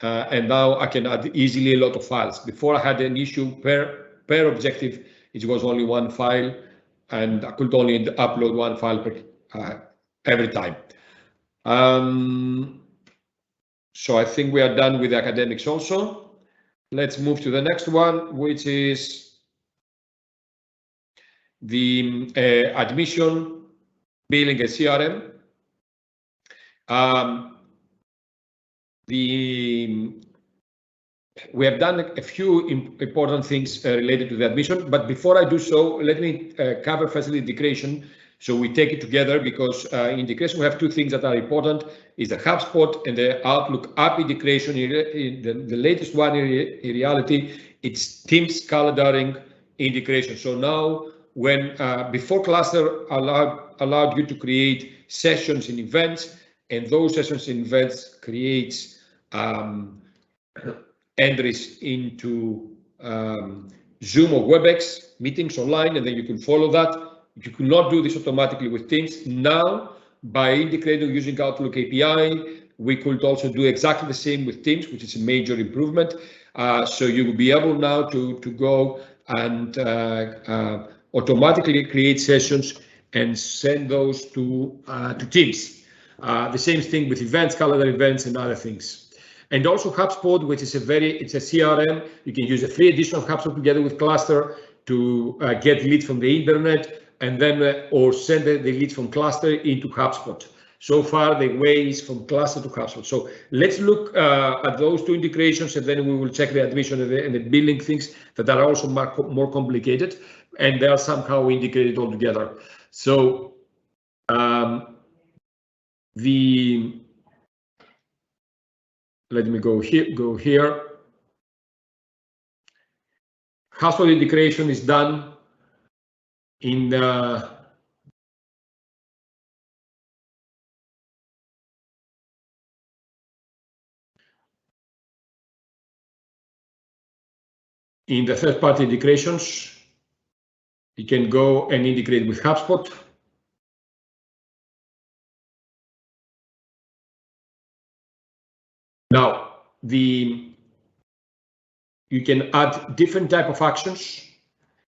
[SPEAKER 1] and now I can add easily a lot of files. Before I had an issue per objective, it was only 1 file, and I could only upload 1 file per, every time. So I think we are done with the academics also. Let's move to the next one, which is the admission, billing, and CRM. We have done a few important things related to the admission, but before I do so, let me cover firstly integration. So we take it together because in integration we have 2 things that are important: is the HubSpot and the Outlook app integration. The latest one in reality, it's Teams calendaring integration. So now, when before Classter allowed you to create sessions and events, and those sessions and events creates entries into Zoom or WebEx meetings online, and then you can follow that. You could not do this automatically with Teams. Now, by integrating using Outlook API, we could also do exactly the same with Teams, which is a major improvement. So you will be able now to go and automatically create sessions and send those to Teams. The same thing with events, calendar events, and other things. And also HubSpot, which is it's a CRM. You can use a free edition of HubSpot together with Classter to get leads from the internet, and then or send the leads from Classter into HubSpot. So far, the way is from Classter to HubSpot. So let's look at those 2 integrations, and then we will check the admission and the billing things that are also more complicated, and they are somehow integrated all together. So let me go here. HubSpot integration is done in the third-party integrations. You can go and integrate with HubSpot. Now, you can add different type of actions.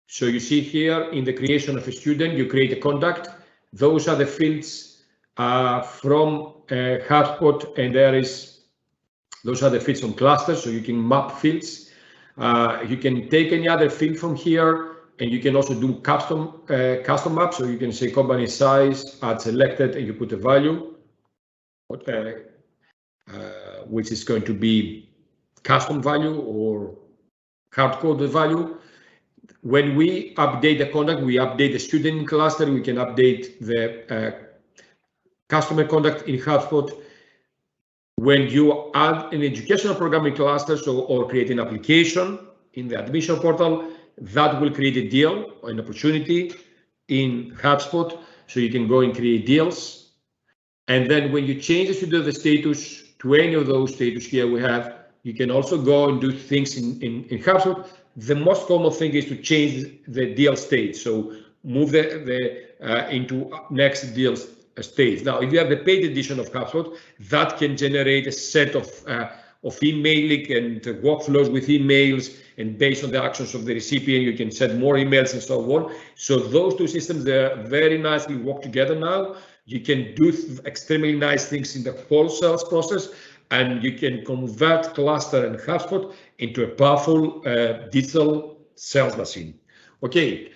[SPEAKER 1] So you see here in the creation of a student, you create a contact. Those are the fields from HubSpot, and those are the fields from Classter. So you can map fields. You can take any other field from here, and you can also do custom map. So you can say company size, add selected, and you put a value, which is going to be custom value or hard-coded value. When we update the contact, we update the student in Classter. We can update the customer contact in HubSpot. When you add an educational program in Classter, or create an application in the admission portal, that will create a deal or an opportunity in HubSpot. So you can go and create deals. And then when you change the student status to any of those status here we have, you can also go and do things in HubSpot. The most common thing is to change the deal state. So move into next deal stage. Now, if you have the paid edition of HubSpot, that can generate a set of emailing and workflows with emails, and based on the actions of the recipient, you can send more emails and so on. So those two systems, they very nicely work together now. You can do extremely nice things in the whole sales process, and you can convert Classter and HubSpot into a powerful digital sales machine. Okay,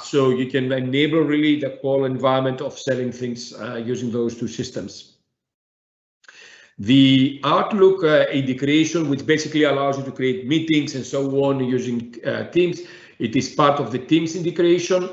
[SPEAKER 1] so you can enable really the whole environment of selling things using those two systems. The Outlook integration, which basically allows you to create meetings and so on using Teams, it is part of the Teams integration.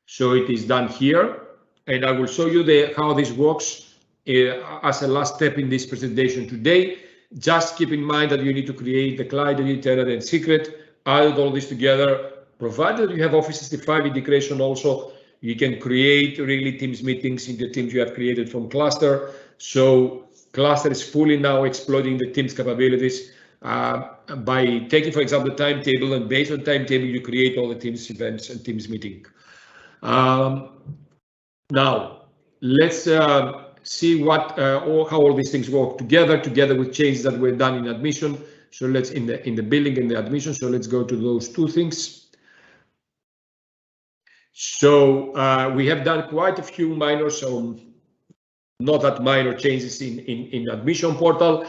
[SPEAKER 1] So it is done here, and I will show you how this works as a last step in this presentation today. Just keep in mind that you need to create the client ID, tenant, and secret, add all this together. Provided you have Office 365 integration also, you can create really Teams meetings in the Teams you have created from Classter. So Classter is fully now exploiting the Teams capabilities by taking, for example, the Timetable, and based on Timetable, you create all the Teams events and Teams meeting. Now, let's see how all these things work together with changes that were done in admission. So let's in the building and the admission. So let's go to those two things. So we have done quite a few minor, so not that minor changes in admission portal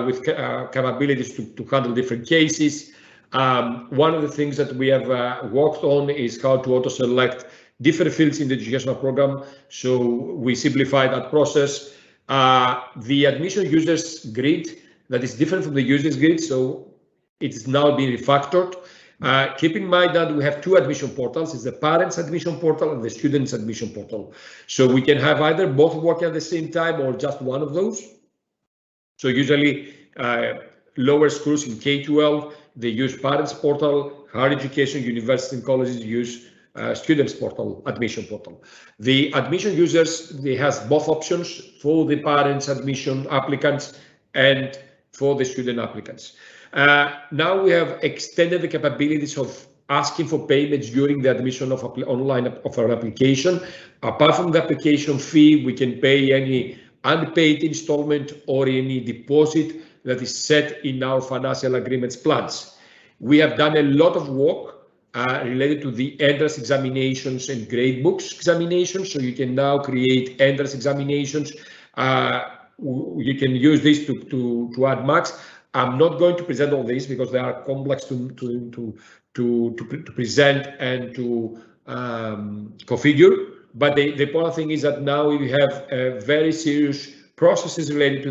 [SPEAKER 1] with capabilities to handle different cases. One of the things that we have worked on is how to auto select different fields in the educational program. So we simplify that process. The admission users grid, that is different from the users grid, so it's now being refactored. Keep in mind that we have two admission portals. It's the parents admission portal and the students admission portal. So we can have either both working at the same time or just one of those. So usually lower schools in K12, they use parents portal. Higher education, universities and colleges use students portal, admission portal. The admission users, they has both options for the parents admission applicants and for the student applicants. Now we have extended the capabilities of asking for payments during the admission of online of our application. Apart from the application fee, we can pay any unpaid installment or any deposit that is set in our financial agreements plans. We have done a lot of work related to the entrance examinations and gradebooks examinations. So you can now create entrance examinations. You can use this to add marks. I'm not going to present all these because they are complex to present and to configure. But the important thing is that now we have very serious processes related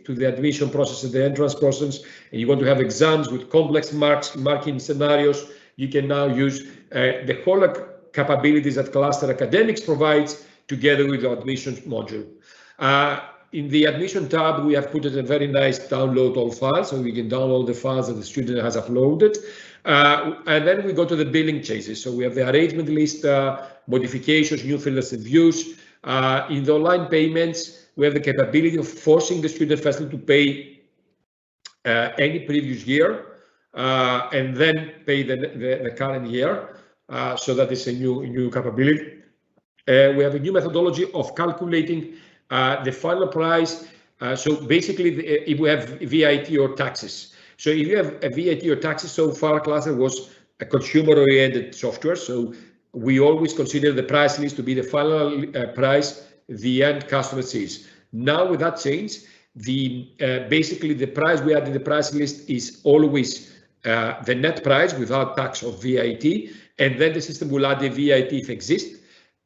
[SPEAKER 1] to the admission process and the entrance process, and you want to have exams with complex marking scenarios. You can now use the whole capabilities that Classter Academics provides together with the admissions module. In the admission tab, we have put it a very nice download all files, so we can download the files that the student has uploaded. And then we go to the billing changes. So we have the arrangement list, modifications, new filters and views. In the online payments, we have the capability of forcing the student firstly to pay any previous year and then pay the current year. So that is a new capability. We have a new methodology of calculating the final price. So basically, if we have VAT or taxes. So if you have a VAT or taxes, so far Classter was a consumer-oriented software. So we always consider the price list to be the final price the end customer sees. Now with that change, basically the price we add in the price list is always the net price without tax or VAT, and then the system will add the VAT if exists,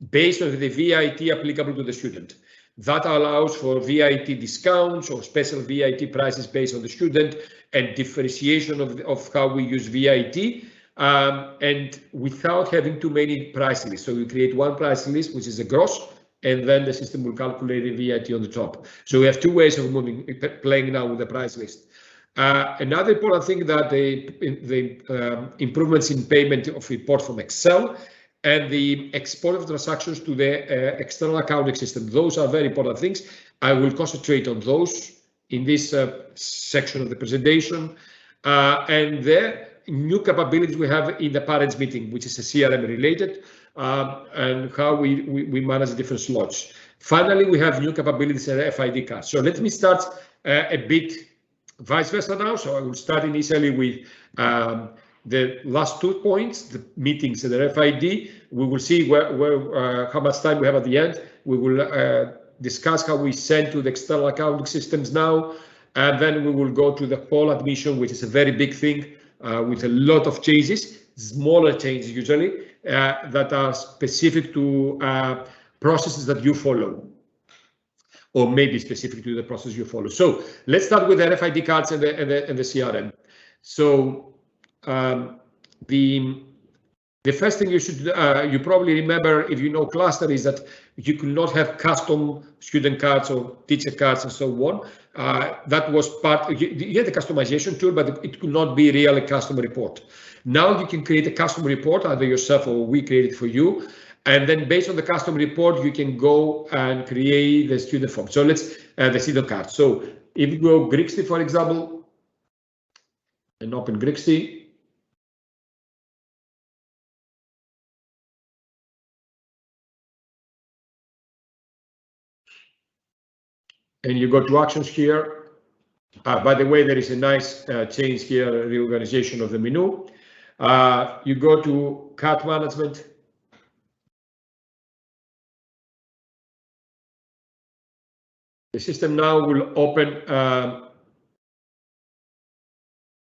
[SPEAKER 1] based on the VAT applicable to the student. That allows for VAT discounts or special VAT prices based on the student and differentiation of how we use VAT, and without having too many price lists. So we create one price list, which is a gross, and then the system will calculate the VAT on the top. So we have two ways of playing now with the price list. Another important thing that the improvements in payment of report from Excel and the export of transactions to the external accounting system. Those are very important things. I will concentrate on those in this section of the presentation. And the new capabilities we have in the parents meeting, which is a CRM related, and how we manage different slots. Finally, we have new capabilities in FID cards. So let me start a bit vice versa now. So I will start initially with the last 2 points, the meetings and the RFID. We will see how much time we have at the end. We will discuss how we send to the external accounting systems now, and then we will go to the whole admission, which is a very big thing with a lot of changes, smaller changes usually, that are specific to processes that you follow, or maybe specific to the process you follow. So let's start with the RFID cards and the CRM. So the first thing you probably remember, if you know Classter, is that you could not have custom student cards or teacher cards and so on. That was part. You had the customization tool, but it could not be really a custom report. Now you can create a custom report, either yourself or we create it for you. And then based on the custom report, you can go and create the student form. So let's the student card. So if you go Grixty, for example, and open Grixty. And you go to actions here. By the way, there is a nice change here, reorganization of the menu. You go to cart management. The system now will open,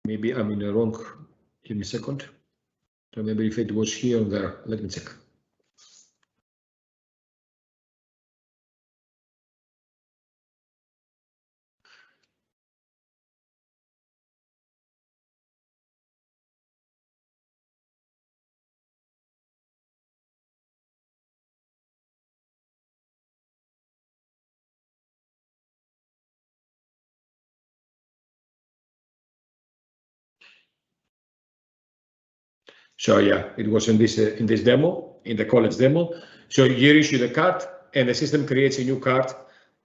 [SPEAKER 1] maybe I'm in the wrong, give me a second. Remember if it was here or there, let me check. So yeah, it was in this demo, in the college demo. So you issue the card, and the system creates a new card,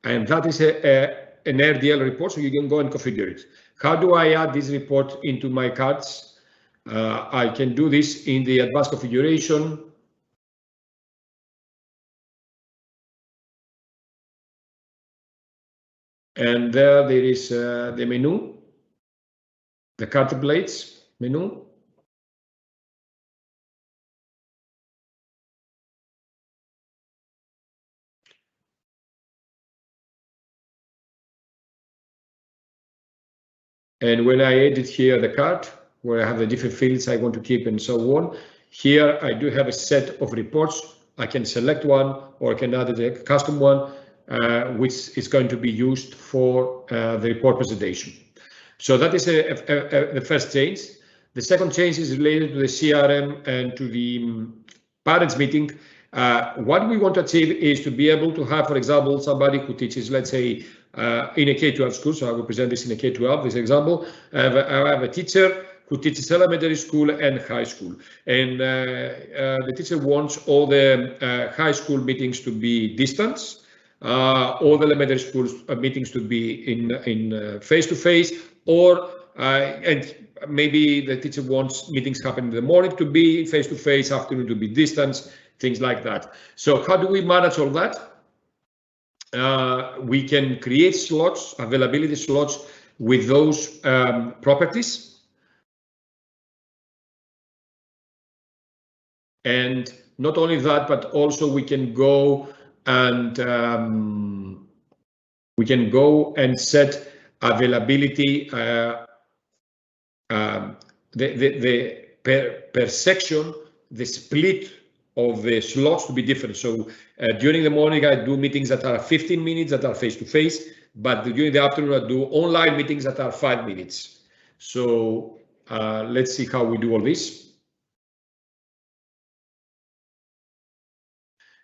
[SPEAKER 1] and that is an RDL report. So you can go and configure it. How do I add this report into my cards? I can do this in the advanced configuration. And there is the menu, the card templates menu. And when I edit here the card, where I have the different fields I want to keep and so on, here I do have a set of reports. I can select one, or I can add a custom one, which is going to be used for the report presentation. So that is the first change. The second change is related to the CRM and to the parents meeting. What we want to achieve is to be able to have, for example, somebody who teaches, let's say, in a K12 school. So I will present this in a K12, this example. I have a teacher who teaches elementary school and high school. And the teacher wants all the high school meetings to be distance, all the elementary school meetings to be in face-to-face, or and maybe the teacher wants meetings happen in the morning to be face-to-face, afternoon to be distance, things like that. So how do we manage all that? We can create slots, availability slots with those properties. And not only that, but also we can go and set availability per section, the split of the slots to be different. So during the morning, I do meetings that are 15 minutes that are face-to-face, but during the afternoon, I do online meetings that are 5 minutes. So let's see how we do all this.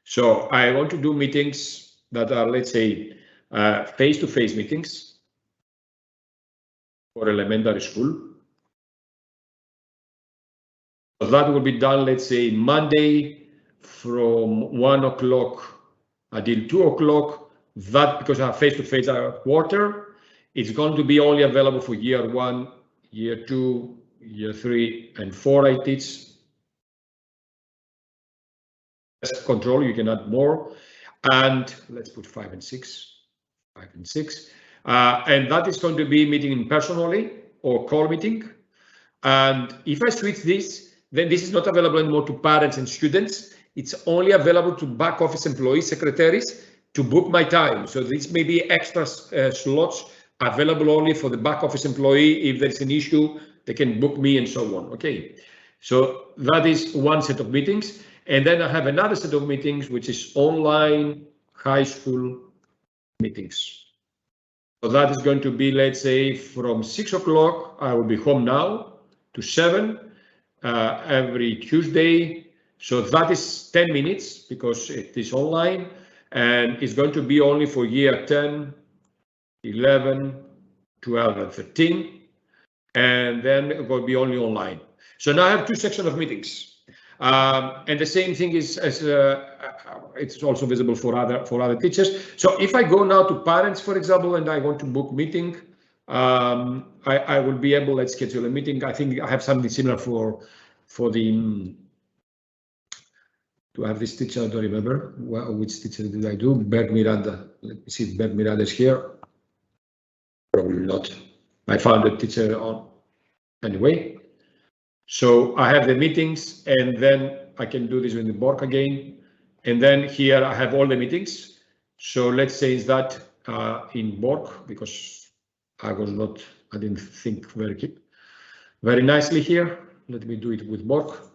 [SPEAKER 1] So I want to do meetings that are, let's say, face-to-face meetings for elementary school. So that will be done, let's say, Monday from 1 o'clock until 2 o'clock. That, because I have face-to-face quarter, it's going to be only available for year 1, year 2, year 3, and 4 I teach. Control, you can add more. And let's put 5 and 6. 5 and 6. And that is going to be meeting in personally or call meeting. And if I switch this, then this is not available anymore to parents and students. It's only available to back office employees, secretaries, to book my time. So this may be extra slots available only for the back office employee. If there's an issue, they can book me and so on. Okay, so that is one set of meetings. And then I have another set of meetings, which is online high school meetings. So that is going to be, let's say, from 6 o'clock, I will be home now, to 7 every Tuesday. So that is 10 minutes because it is online, and it's going to be only for year 10, 11, 12, and 13. And then it will be only online. So now I have 2 sections of meetings. And the same thing is it's also visible for other teachers. So if I go now to parents, for example, and I want to book meeting, I will be able, let's schedule a meeting. I think I have something similar for the, do I have this teacher? I don't remember. Which teacher did I do? Bert Miranda. Let me see if Bert Miranda is here. Probably not. I found a teacher on anyway. So I have the meetings, and then I can do this in the Bork again. And then here I have all the meetings. So let's say that in Bork, because I didn't think very nicely here. Let me do it with Bork.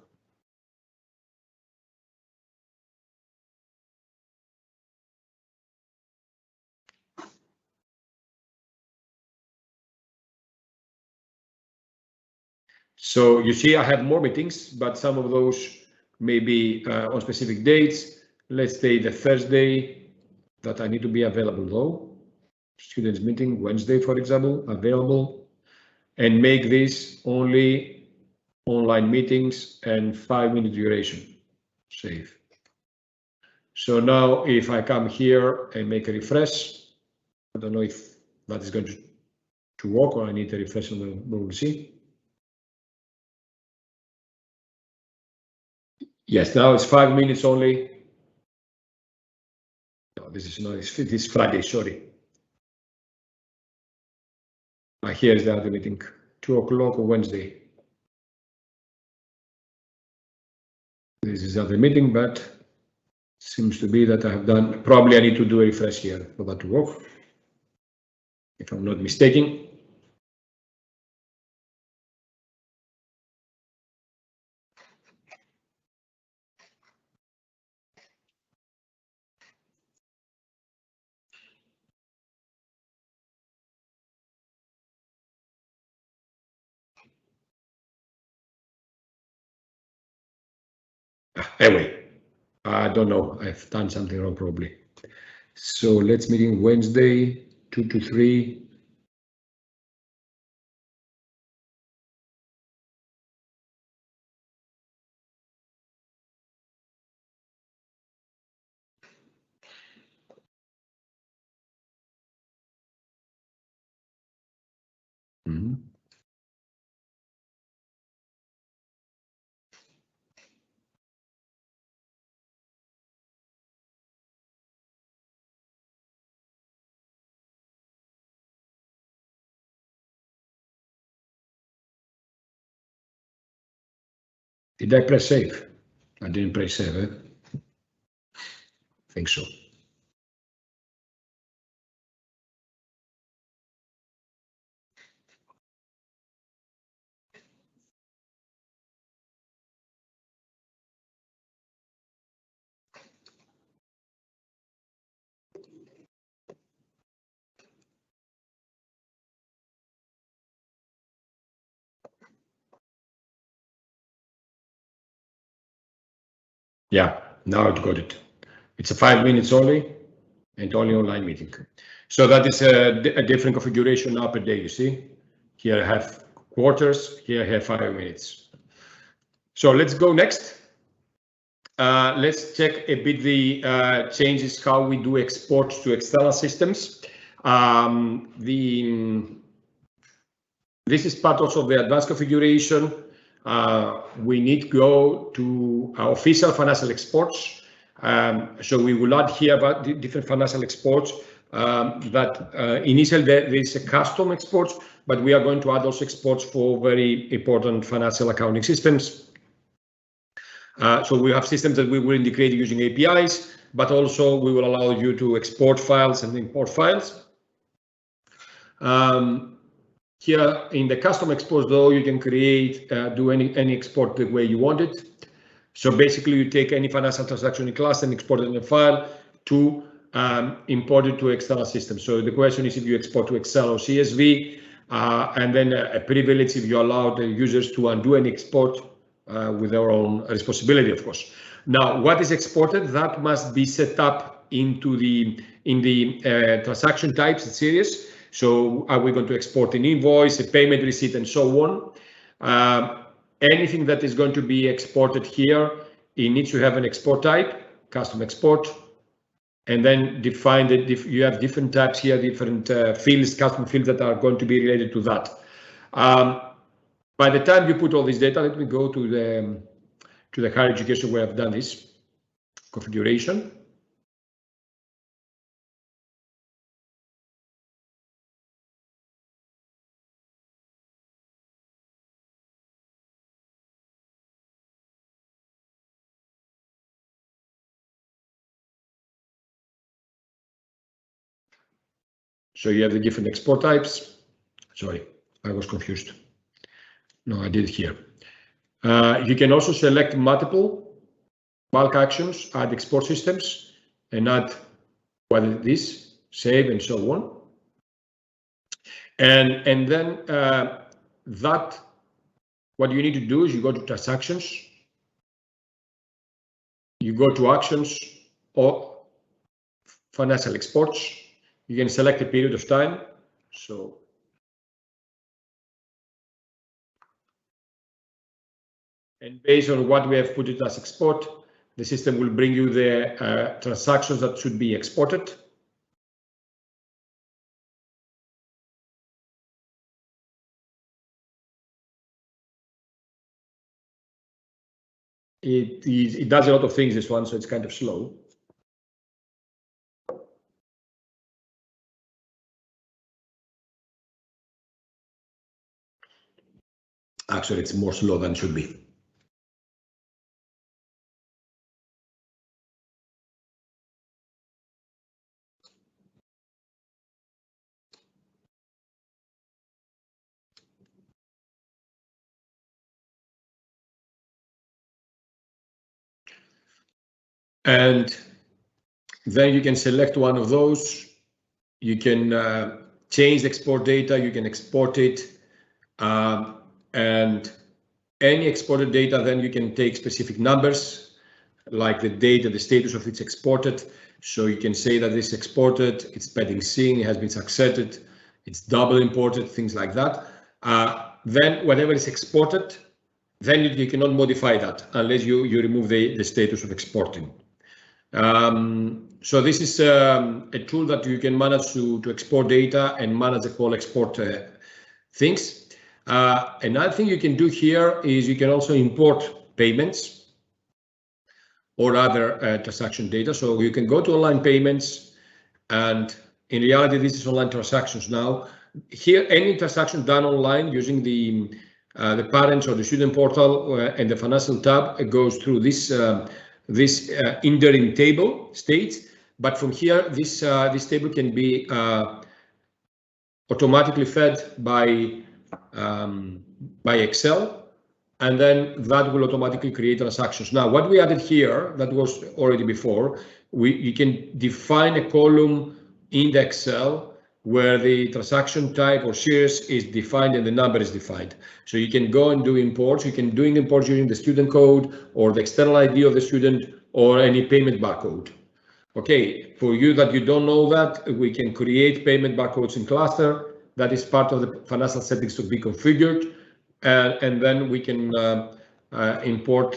[SPEAKER 1] So you see, I have more meetings, but some of those may be on specific dates. Let's say the Thursday that I need to be available though. Students meeting Wednesday, for example, available, and make this only online meetings and 5-minute duration. Save. So now if I come here and make a refresh, I don't know if that is going to work, or I need a refresh on the, we'll see. Yes, now it's 5 minutes only. No, this is not, it's Friday, sorry. Here's the other meeting, 2 o'clock on Wednesday. This is the other meeting, but seems to be that I have done, probably I need to do a refresh here for that to work, if I'm not mistaken. Anyway, I don't know. I've done something wrong probably. So let's meet in Wednesday, 2 to 3. Did I press save? I didn't press save, eh? I think so. Yeah, now I got it. It's a 5 minutes only and only online meeting. So that is a different configuration now per day, you see? Here I have quarters, here I have 5 minutes. So let's go next. Let's check a bit the changes, how we do exports to external systems. This is part also of the advanced configuration. We need to go to our official financial exports. So we will add here about the different financial exports that initially there is a custom exports, but we are going to add also exports for very important financial accounting systems. So we have systems that we will integrate using APIs, but also we will allow you to export files and import files. Here in the custom exports, though, you can create, do any export the way you want it. So basically, you take any financial transaction in Classter and export it in a file to import it to external systems. So the question is if you export to Excel or CSV, and then a privilege if you allow the users to undo any export with their own responsibility, of course. Now, what is exported? That must be set up into the transaction types and series. So are we going to export an invoice, a payment receipt, and so on? Anything that is going to be exported here, it needs to have an export type, custom export, and then define that you have different types here, different fields, custom fields that are going to be related to that. By the time you put all this data, let me go to the higher education where I've done this configuration. So you have the different export types. Sorry, I was confused. No, I did it here. You can also select multiple bulk actions, add export systems, and add what it is, save, and so on. And then what you need to do is you go to transactions, you go to actions or financial exports. You can select a period of time. So and based on what we have put it as export, the system will bring you the transactions that should be exported. It does a lot of things, this one, so it's kind of slow. Actually, it's more slow than it should be. And then you can select one of those. You can change the export data, you can export it, and any exported data, then you can take specific numbers. like the date and the status of it's exported. So you can say that this exported, it's pending seen, it has been successed, it's double imported, things like that. Then whatever is exported, then you cannot modify that unless you remove the status of exporting. So this is a tool that you can manage to export data and manage the whole export things. Another thing you can do here is you can also import payments or other transaction data. So you can go to online payments, and in reality, this is online transactions now. Here, any transaction done online using the parents or the student portal and the financial tab, it goes through this interim table states. But from here, this table can be automatically fed by Excel, and then that will automatically create transactions. Now, what we added here that was already before, you can define a column in the Excel where the transaction type or series is defined and the number is defined. So you can go and do imports. You can do imports using the student code or the external ID of the student or any payment barcode. Okay, for you that you don't know that, we can create payment barcodes in Classter. That is part of the financial settings to be configured. And then we can import,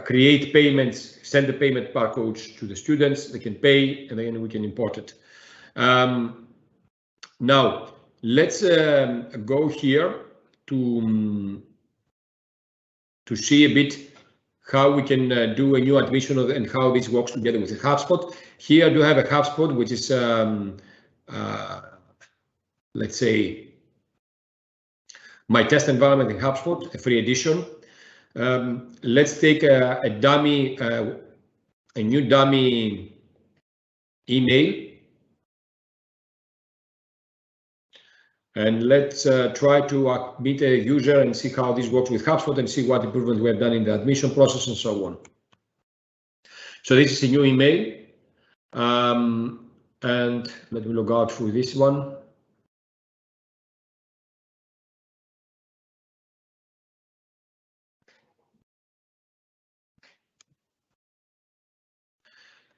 [SPEAKER 1] create payments, send the payment barcodes to the students. They can pay, and then we can import it. Now, let's go here to see a bit how we can do a new admission and how this works together with the HubSpot. Here I do have a HubSpot, which is, let's say, my test environment in HubSpot, a free edition. Let's take a new dummy email. And let's try to meet a user and see how this works with HubSpot and see what improvements we have done in the admission process and so on. So this is a new email. And let me log out for this one.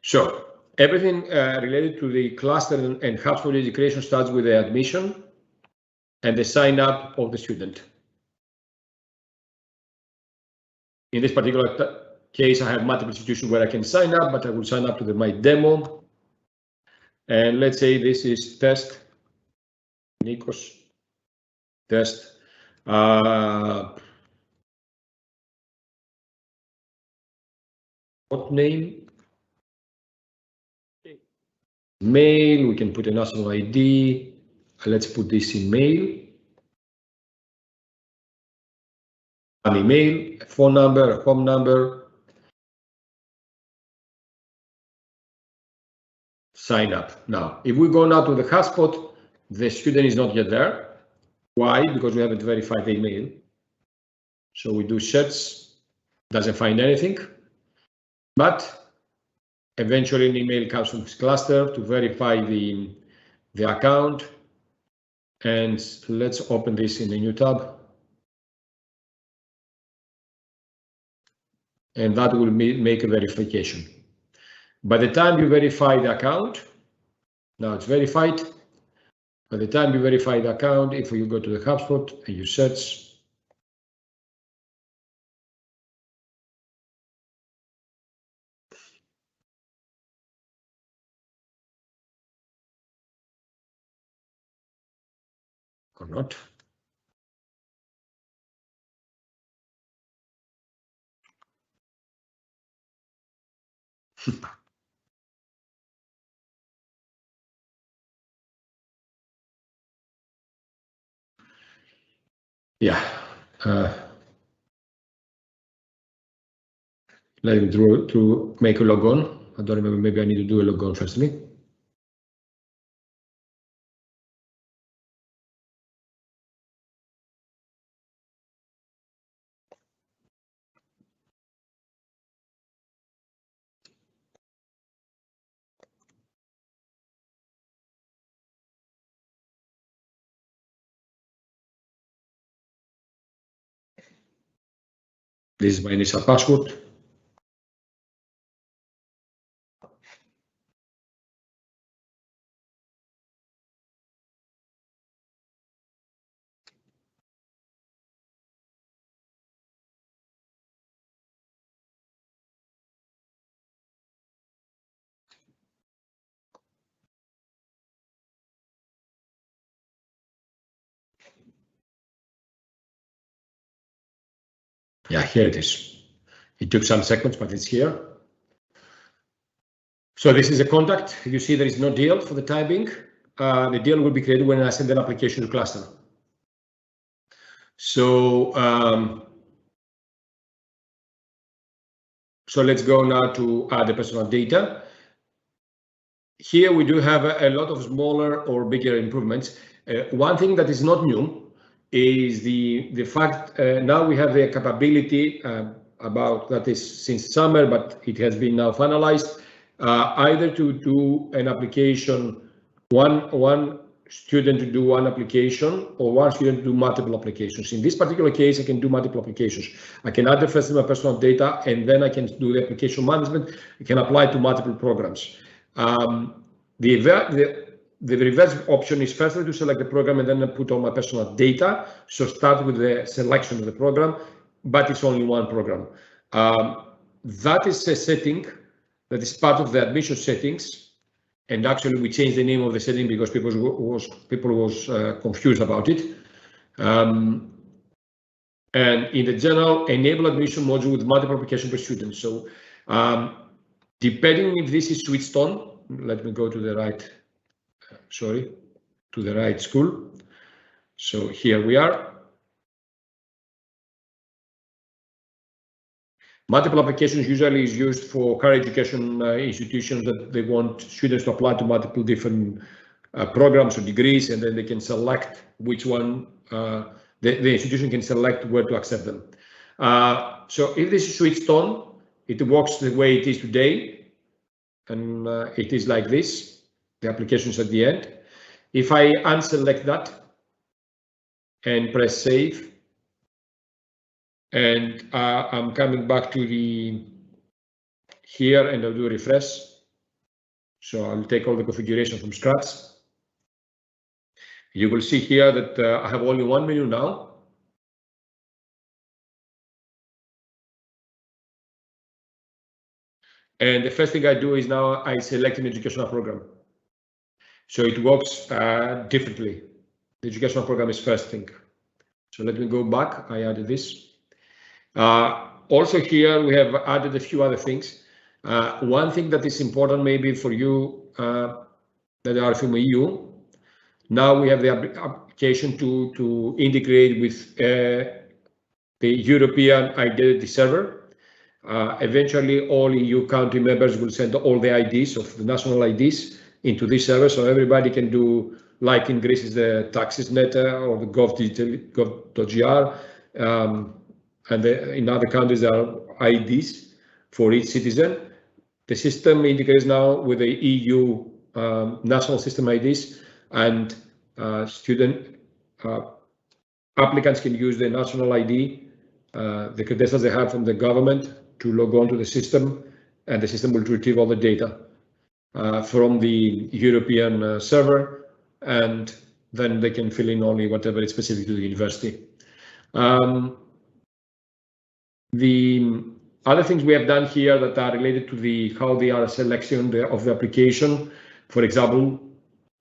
[SPEAKER 1] So everything related to the Classter and HubSpot integration starts with the admission and the sign up of the student. In this particular case, I have multiple institutions where I can sign up, but I will sign up to my demo. And let's say this is test, Nikos, test. What name? Mail, we can put a national ID. Let's put this in mail. An email, a phone number, a home number. Sign up. Now, if we go now to the HubSpot, the student is not yet there. Why? Because we haven't verified the email. So we do search, doesn't find anything. But eventually an email comes from Classter to verify the account. And let's open this in a new tab. And that will make a verification. By the time you verify the account, now it's verified. By the time you verify the account, if you go to the HubSpot and you search, or not. Yeah. Let me to make a logon. I don't remember, maybe I need to do a logon firstly. This is my initial password. Yeah, here it is. It took some seconds, but it's here. So this is a contact. You see there is no deal for the time being. The deal will be created when I send an application to Classter. So let's go now to add the personal data. Here we do have a lot of smaller or bigger improvements. One thing that is not new is the fact now we have the capability about that is since summer, but it has been now finalized, either to do an application, one student to do one application or one student to do multiple applications. In this particular case, I can do multiple applications. I can add the first my personal data, and then I can do the application management. I can apply to multiple programs. The reverse option is firstly to select the program and then put all my personal data. So start with the selection of the program, but it's only one program. That is a setting that is part of the admission settings. And actually, we changed the name of the setting because people was confused about it. And in the general, enable admission module with multiple applications per student. So depending if this is switched on, let me go to the right, to the right school. So here we are. Multiple applications usually is used for higher education institutions that they want students to apply to multiple different programs or degrees, and then they can select which one, the institution can select where to accept them. So if this is switched on, it works the way it is today, and it is like this, the applications at the end. If I unselect that and press save, and I'm coming back to the here and I'll do a refresh. So I'll take all the configuration from scratch. You will see here that I have only one menu now. And the first thing I do is now I select an educational program. So it works differently. The educational program is first thing. So let me go back. I added this. Also here we have added a few other things. One thing that is important maybe for you that are from EU, now we have the application to integrate with the European identity server. Eventually all EU country members will send all the IDs of the national IDs into this server, so everybody can do, like in Greece is the taxes.net or the gov.gr, and in other countries there are IDs for each citizen. The system integrates now with the EU national system IDs, and student applicants can use the national ID, the credentials they have from the government to log on to the system, and the system will retrieve all the data from the European server, and then they can fill in only whatever is specific to the university. The other things we have done here that are related to how they are selection of the application, for example,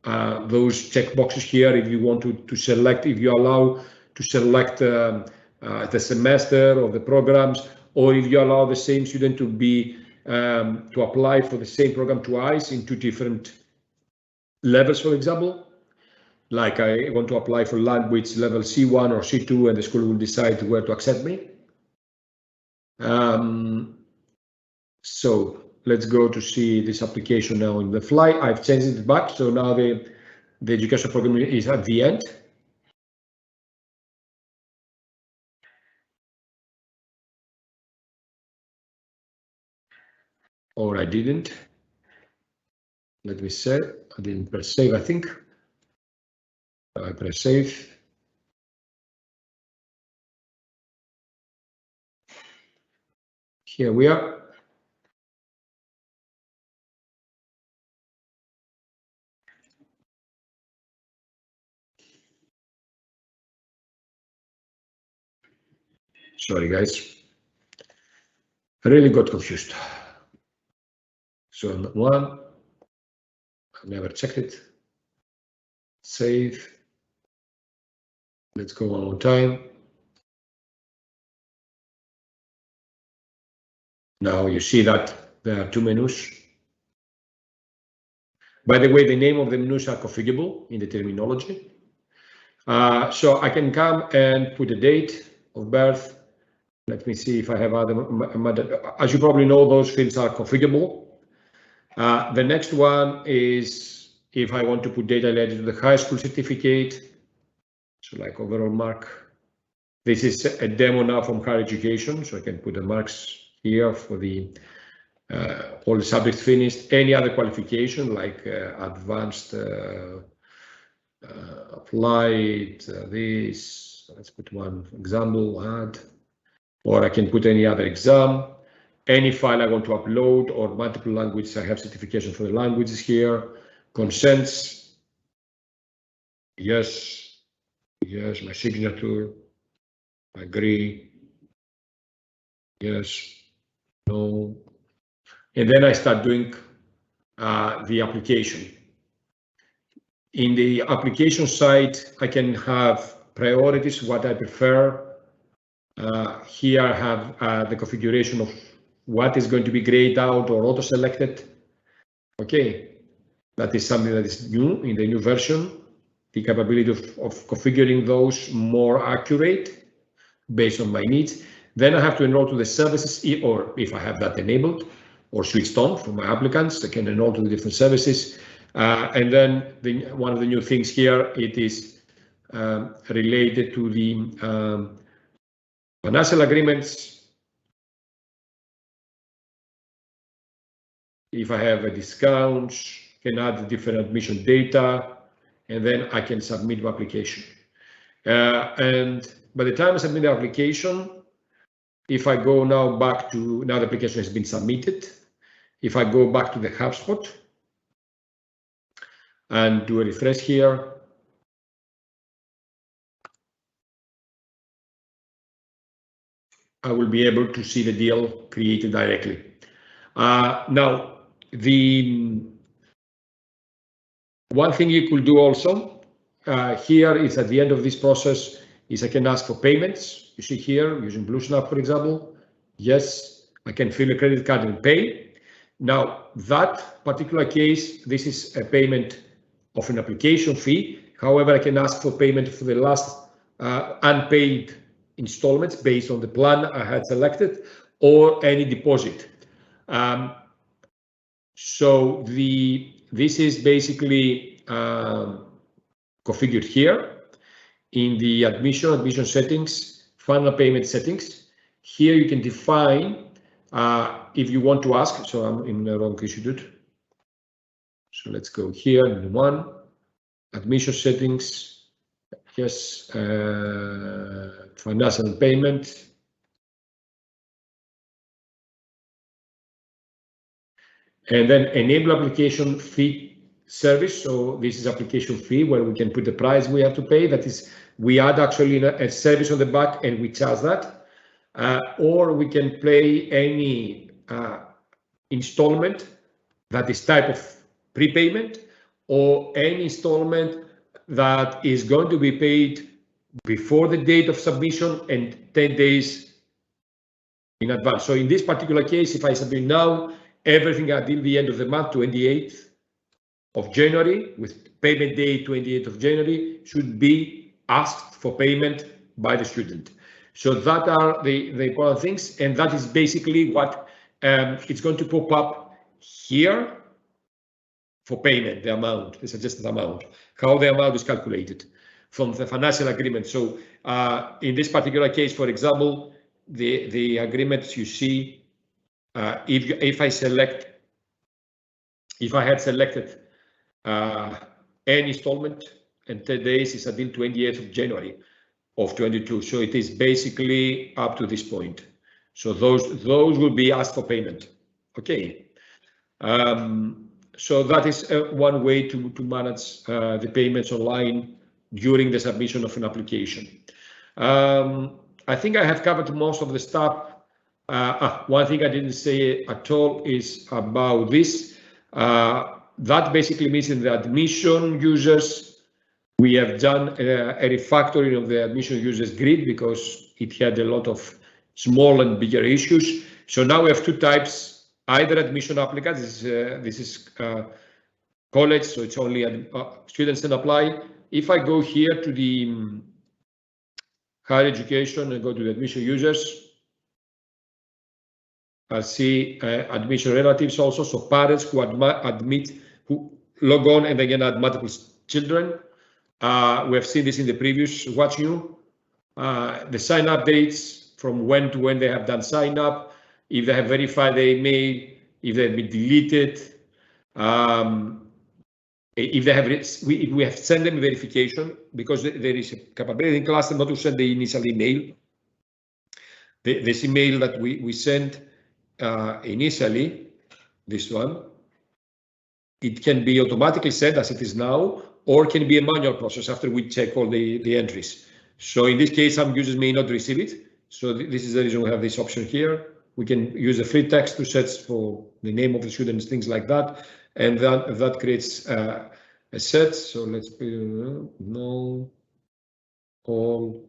[SPEAKER 1] those checkboxes here, if you want to select, if you allow to select the semester or the programs, or if you allow the same student to be to apply for the same program twice in two different levels, for example, like I want to apply for language level C1 or C2, and the school will decide where to accept me. So let's go to see this application now in the fly. I've changed it back, so now the education program is at the end. Or I didn't. Let me say, I didn't press save, I think. I press save. Here we are. Sorry, guys. I really got confused. So one, I've never checked it. Save. Let's go one more time. Now you see that there are two menus. By the way, the name of the menus are configurable in the terminology. So I can come and put a date of birth. Let me see if I have other. As you probably know, those fields are configurable. The next one is if I want to put data related to the high school certificate. So like overall mark. This is a demo now from higher education, so I can put the marks here for the all the subjects finished. Any other qualification like advanced, applied, this. Let's put one example, add, or I can put any other exam. Any file I want to upload or multiple languages, I have certification for the languages here. Consents, yes, yes, my signature, agree, yes, no. And then I start doing the application. In the application side, I can have priorities, what I prefer. Here I have the configuration of what is going to be grayed out or auto-selected. Okay, that is something that is new in the new version. The capability of configuring those more accurate based on my needs. Then I have to enroll to the services, or if I have that enabled or switched on for my applicants, I can enroll to the different services. And then one of the new things here, it is related to the financial agreements. If I have a discount, can add different admission data, and then I can submit my application. And by the time I submit the application, if I go now back to, now the application has been submitted. If I go back to the HubSpot and do a refresh here, I will be able to see the deal created directly. Now, the one thing you could do also here is at the end of this process is I can ask for payments. You see here using BlueSnap, for example. Yes, I can fill a credit card and pay. Now, that particular case, this is a payment of an application fee. However, I can ask for payment for the last unpaid installments based on the plan I had selected or any deposit. So this is basically configured here in the admission settings, final payment settings. Here you can define if you want to ask. So I'm in the wrong institute. So let's go here in one, admission settings. Yes, financial payment. And then enable application fee service. So this is application fee where we can put the price we have to pay. That is, we add actually a service on the back and we charge that. Or we can pay any installment that is type of prepayment or any installment that is going to be paid before the date of submission and 10 days in advance. So in this particular case, if I submit now, everything until the end of the month, 28th of January, with payment date 28th of January, should be asked for payment by the student. So that are the important things, and that is basically what it's going to pop up here for payment, the amount, the suggested amount, how the amount is calculated from the financial agreement. So in this particular case, for example, the agreements you see, if I had selected any installment and 10 days is until 28th of January of 22. So it is basically up to this point. So those will be asked for payment. Okay. So that is one way to manage the payments online during the submission of an application. I think I have covered most of the stuff. One thing I didn't say at all is about this. That basically means in the admission users, we have done a refactoring of the admission users grid because it had a lot of small and bigger issues. So now we have two types, either admission applicants, this is college, so it's only students can apply. If I go here to the higher education and go to the admission users, I see admission relatives also, so parents who who log on and again add multiple children. We have seen this in the previous What's New. The sign up dates from when to when they have done sign up, if they have verified the email, if they have been deleted, if they have we have sent them verification, because there is a capability in Classter not to send the initial email. This email that we sent initially, this one, it can be automatically sent as it is now, or can be a manual process after we check all the entries. So in this case, some users may not receive it. So this is the reason we have this option here. We can use a free text to search for the name of the students, things like that, and that creates a set. So let's no all.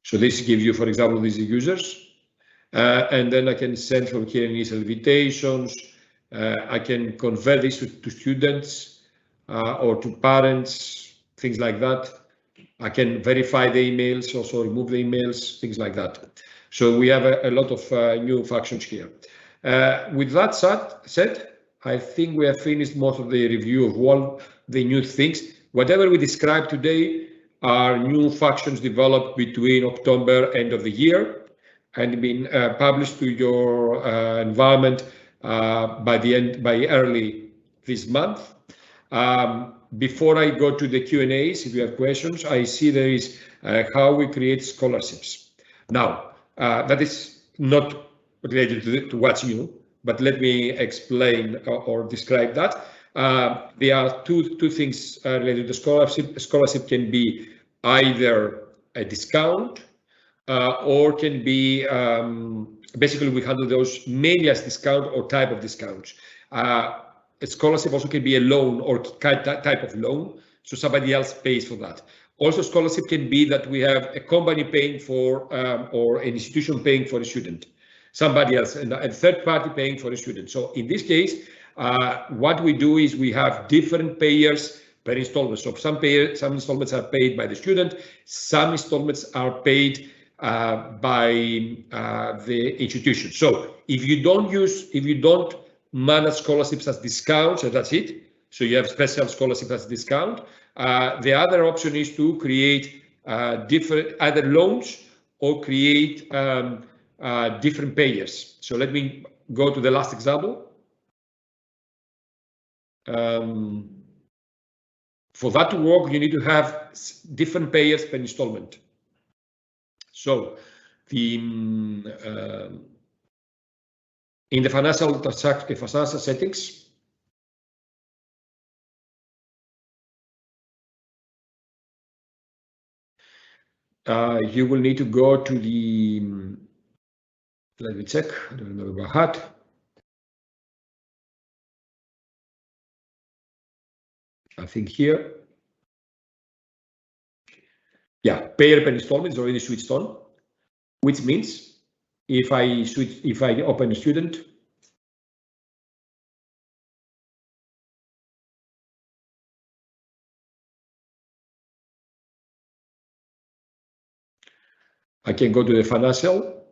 [SPEAKER 1] So this gives you, for example, these users, and then I can send from here initial invitations. I can convert this to students or to parents, things like that. I can verify the emails, also remove the emails, things like that. So we have a lot of new functions here. With that said, I think we have finished most of the review of all the new things. Whatever we described today are new functions developed between October, end of the year, and been published to your environment by early this month. Before I go to the Q&As, if you have questions, I see there is how we create scholarships. Now, that is not related to What's New, but let me explain or describe that. There are two things related to scholarship. A scholarship can be either a discount or can be, basically we handle those mainly as discount or type of discounts. A scholarship also can be a loan or type of loan, so somebody else pays for that. Also, scholarship can be that we have a company paying for or an institution paying for a student, somebody else, and a third party paying for a student. So in this case, what we do is we have different payers per installment. So some installments are paid by the student, some installments are paid by the institution. So if you don't manage scholarships as discounts, and that's it. So you have special scholarships as discount. The other option is to create different either loans or create different payers. So let me go to the last example. For that to work, you need to have different payers per installment. So the in the financial settings, you will need to go to the, let me check, I don't remember by heart. I think here. Yeah, payer per installment is already switched on, which means if I open a student, I can go to the financial.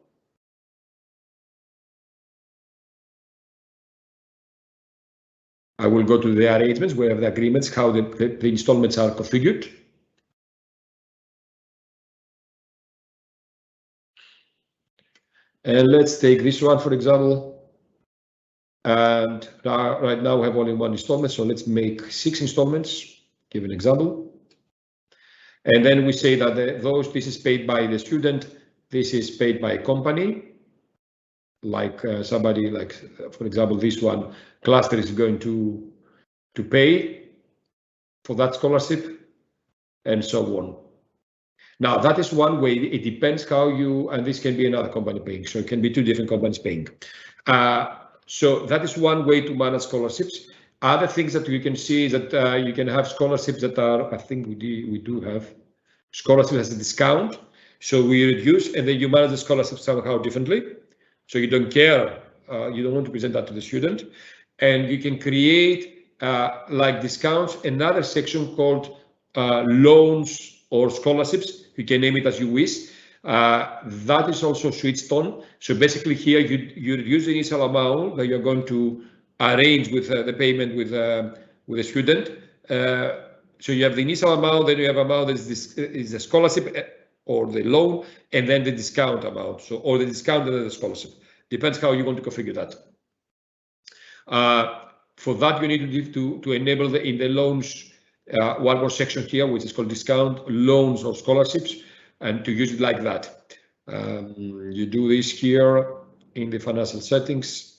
[SPEAKER 1] I will go to the arrangements where the agreements, how the installments are configured. And let's take this one, for example. And right now we have only one installment, so let's make 6 installments, give an example. And then we say that this is paid by the student, this is paid by a company, like somebody like, for example, this one, Classter is going to pay for that scholarship, and so on. Now, that is one way. It depends how you, and this can be another company paying, so it can be 2 different companies paying. So that is one way to manage scholarships. Other things that you can see is that you can have scholarships that are, I think we do have scholarships as a discount. So we reduce, and then you manage the scholarship somehow differently. So you don't care, you don't want to present that to the student. And you can create like discounts, another section called loans or scholarships. You can name it as you wish. That is also switched on. So basically here you reduce the initial amount that you're going to arrange with the payment with the student. So you have the initial amount, then you have amount that is the scholarship or the loan, and then the discount amount. So, or the discount and then the scholarship. Depends how you want to configure that. For that, you need to enable in the loans one more section here, which is called discount, loans, or scholarships, and to use it like that. You do this here in the financial settings.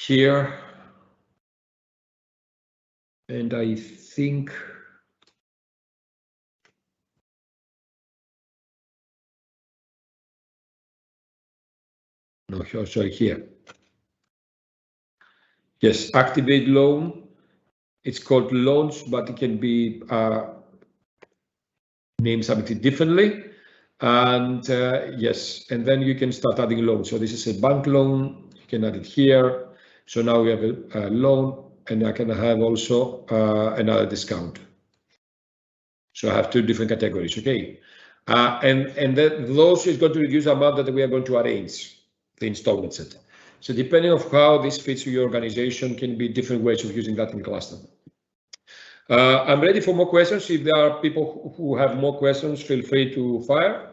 [SPEAKER 1] Here, and I think no, sorry, here. Yes, activate loan. It's called loans, but it can be named something differently. And yes, and then you can start adding loans. So this is a bank loan. You can add it here. So now we have a loan, and I can have also another discount. So I have two different categories. Okay, and those is going to reduce the amount that we are going to arrange the installment set. So depending on how this fits your organization, can be different ways of using that in Classter. I'm ready for more questions. If there are people who have more questions, feel free to fire.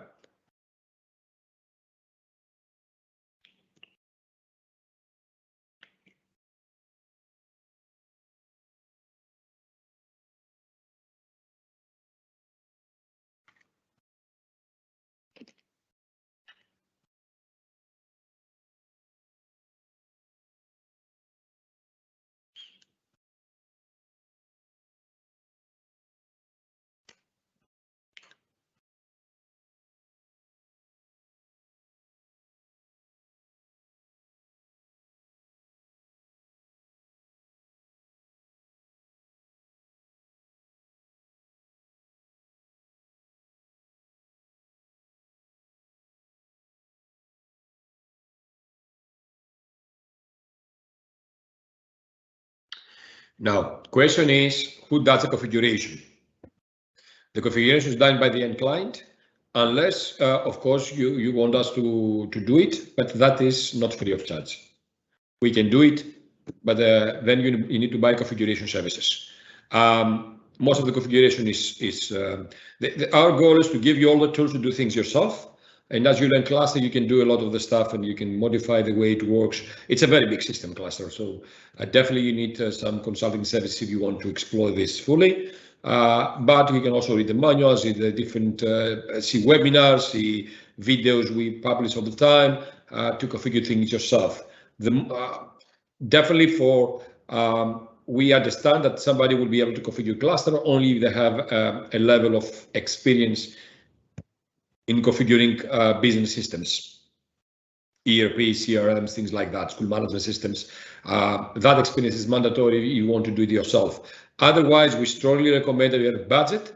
[SPEAKER 1] Now, question is, who does the configuration? The configuration is done by the end client, unless, of course, you want us to do it, but that is not free of charge. We can do it, but then you need to buy configuration services. Most of the configuration is our goal is to give you all the tools to do things yourself. And as you learn Classter, you can do a lot of the stuff and you can modify the way it works. It's a very big system, Classter. So definitely you need some consulting service if you want to explore this fully. But we can also read the manuals, read the different, see webinars, see videos we publish all the time to configure things yourself. Definitely for we understand that somebody will be able to configure Classter only if they have a level of experience in configuring business systems, ERP, CRMs, things like that, school management systems. That experience is mandatory if you want to do it yourself. Otherwise, we strongly recommend that you have a budget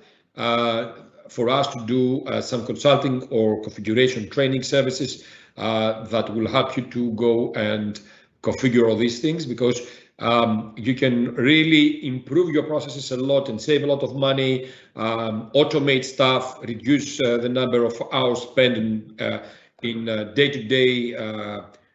[SPEAKER 1] for us to do some consulting or configuration training services that will help you to go and configure all these things, because you can really improve your processes a lot and save a lot of money, automate stuff, reduce the number of hours spent in day-to-day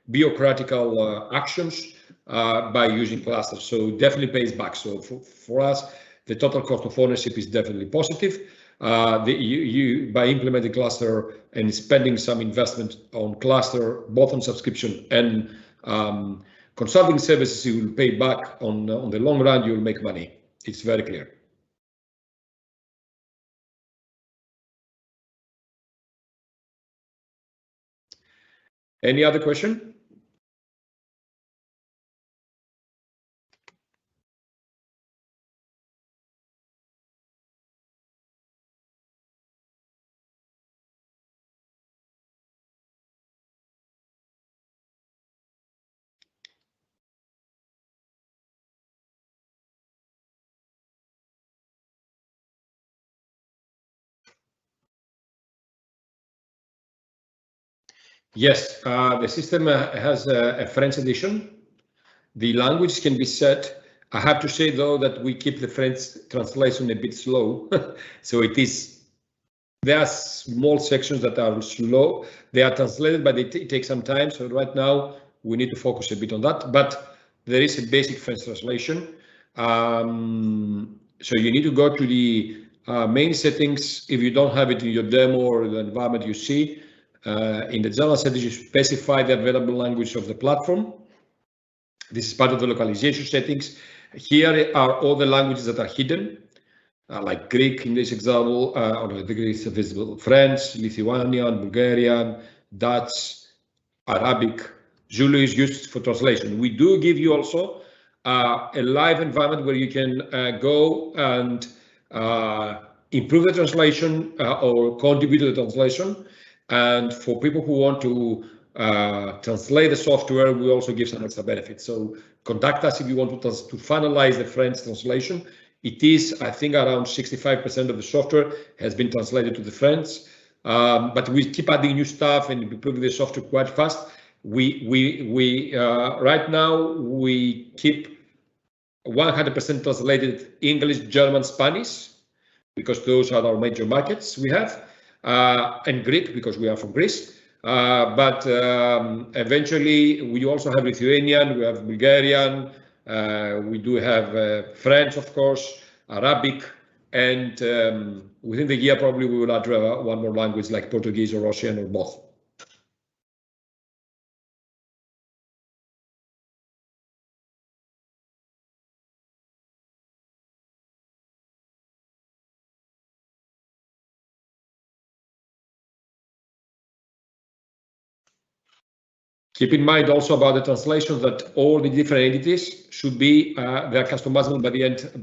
[SPEAKER 1] bureaucratical actions by using Classter. So definitely pays back. So for us, the total cost of ownership is definitely positive. By implementing Classter and spending some investment on Classter, both on subscription and consulting services, you will pay back on the long run. You will make money. It's very clear. Any other question? Yes, the system has a French edition. The language can be set. I have to say though that we keep the French translation a bit slow. So there are small sections that are slow. They are translated, but it takes some time. So right now we need to focus a bit on that. But there is a basic French translation. So you need to go to the main settings. If you don't have it in your demo or the environment you see, in the general settings, you specify the available language of the platform. This is part of the localization settings. Here are all the languages that are hidden, like Greek in this example, or the Greek is visible, French, Lithuanian, Bulgarian, Dutch, Arabic. Zulu is used for translation. We do give you also a live environment where you can go and improve the translation or contribute to the translation. And for people who want to translate the software, we also give some extra benefits. So contact us if you want to finalize the French translation. It is, I think, around 65% of the software has been translated to the French, but we keep adding new stuff and improving the software quite fast. Right now we keep 100% translated English, German, Spanish, because those are our major markets we have, and Greek because we are from Greece. But eventually we also have Lithuanian, we have Bulgarian, we do have French, of course, Arabic, and within the year probably we will add one more language like Portuguese or Russian or both. Keep in mind also about the translation that all the different entities should be they're customizable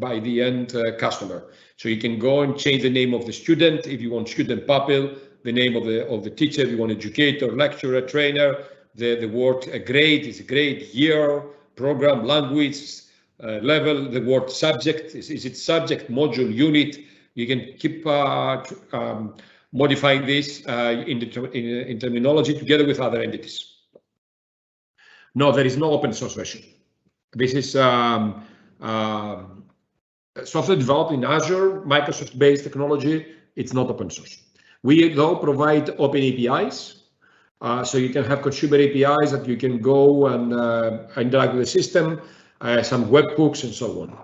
[SPEAKER 1] by the end customer. So you can go and change the name of the student if you want student pupil, the name of the teacher if you want educator, lecturer, trainer, the word grade is grade, year, program, language, level, the word subject, is it subject, module, unit. You can keep modifying this in terminology together with other entities. No, there is no open source version. This is software developed in Azure, Microsoft-based technology. It's not open source. We, though, provide open APIs. So you can have consumer APIs that you can go and interact with the system, some webhooks and so on.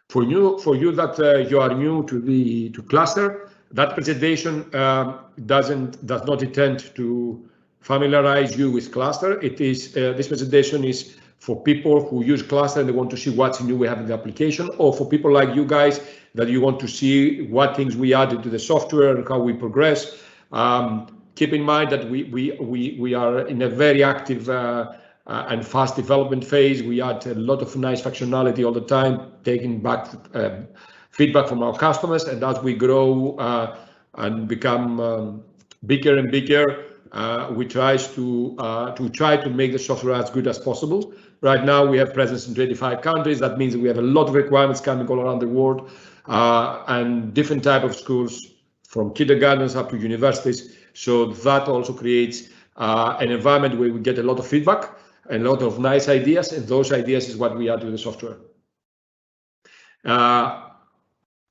[SPEAKER 1] For you that you are new to Classter, that presentation does not intend to familiarize you with Classter. It is this presentation is for people who use Classter and they want to see what's new we have in the application, or for people like you guys that you want to see what things we added to the software and how we progress. Keep in mind that we are in a very active and fast development phase. We add a lot of nice functionality all the time, taking back feedback from our customers, and as we grow and become bigger and bigger, we try to make the software as good as possible. Right now we have presence in 25 countries. That means we have a lot of requirements coming all around the world, and different type of schools from kindergartens up to universities. So that also creates an environment where we get a lot of feedback and a lot of nice ideas, and those ideas is what we add to the software.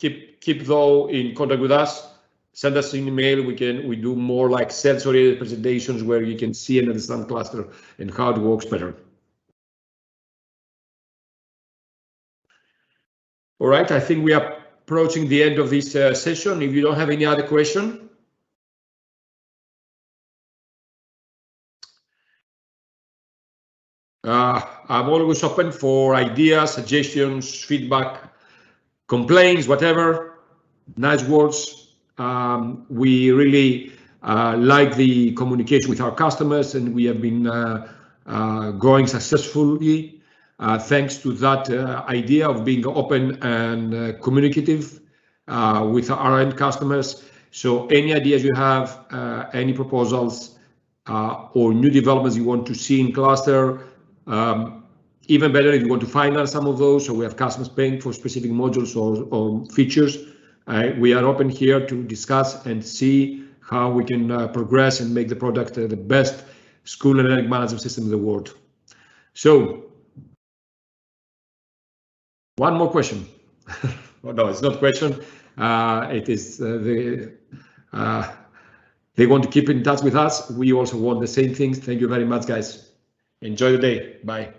[SPEAKER 1] Keep though in contact with us. Send us an email. We do more like sales-oriented presentations where you can see and understand Classter and how it works better. All right, I think we are approaching the end of this session. If you don't have any other question. I'm always open for ideas, suggestions, feedback, complaints, whatever, nice words. We really like the communication with our customers, and we have been growing successfully thanks to that idea of being open and communicative with our end customers. So any ideas you have, any proposals, or new developments you want to see in Classter. Even better if you want to finance some of those, so we have customers paying for specific modules or features. We are open here to discuss and see how we can progress and make the product the best school and learning management system in the world. So, one more question. Oh, no, it's not a question. It is they want to keep in touch with us. We also want the same things. Thank you very much, guys. Enjoy the day. Bye.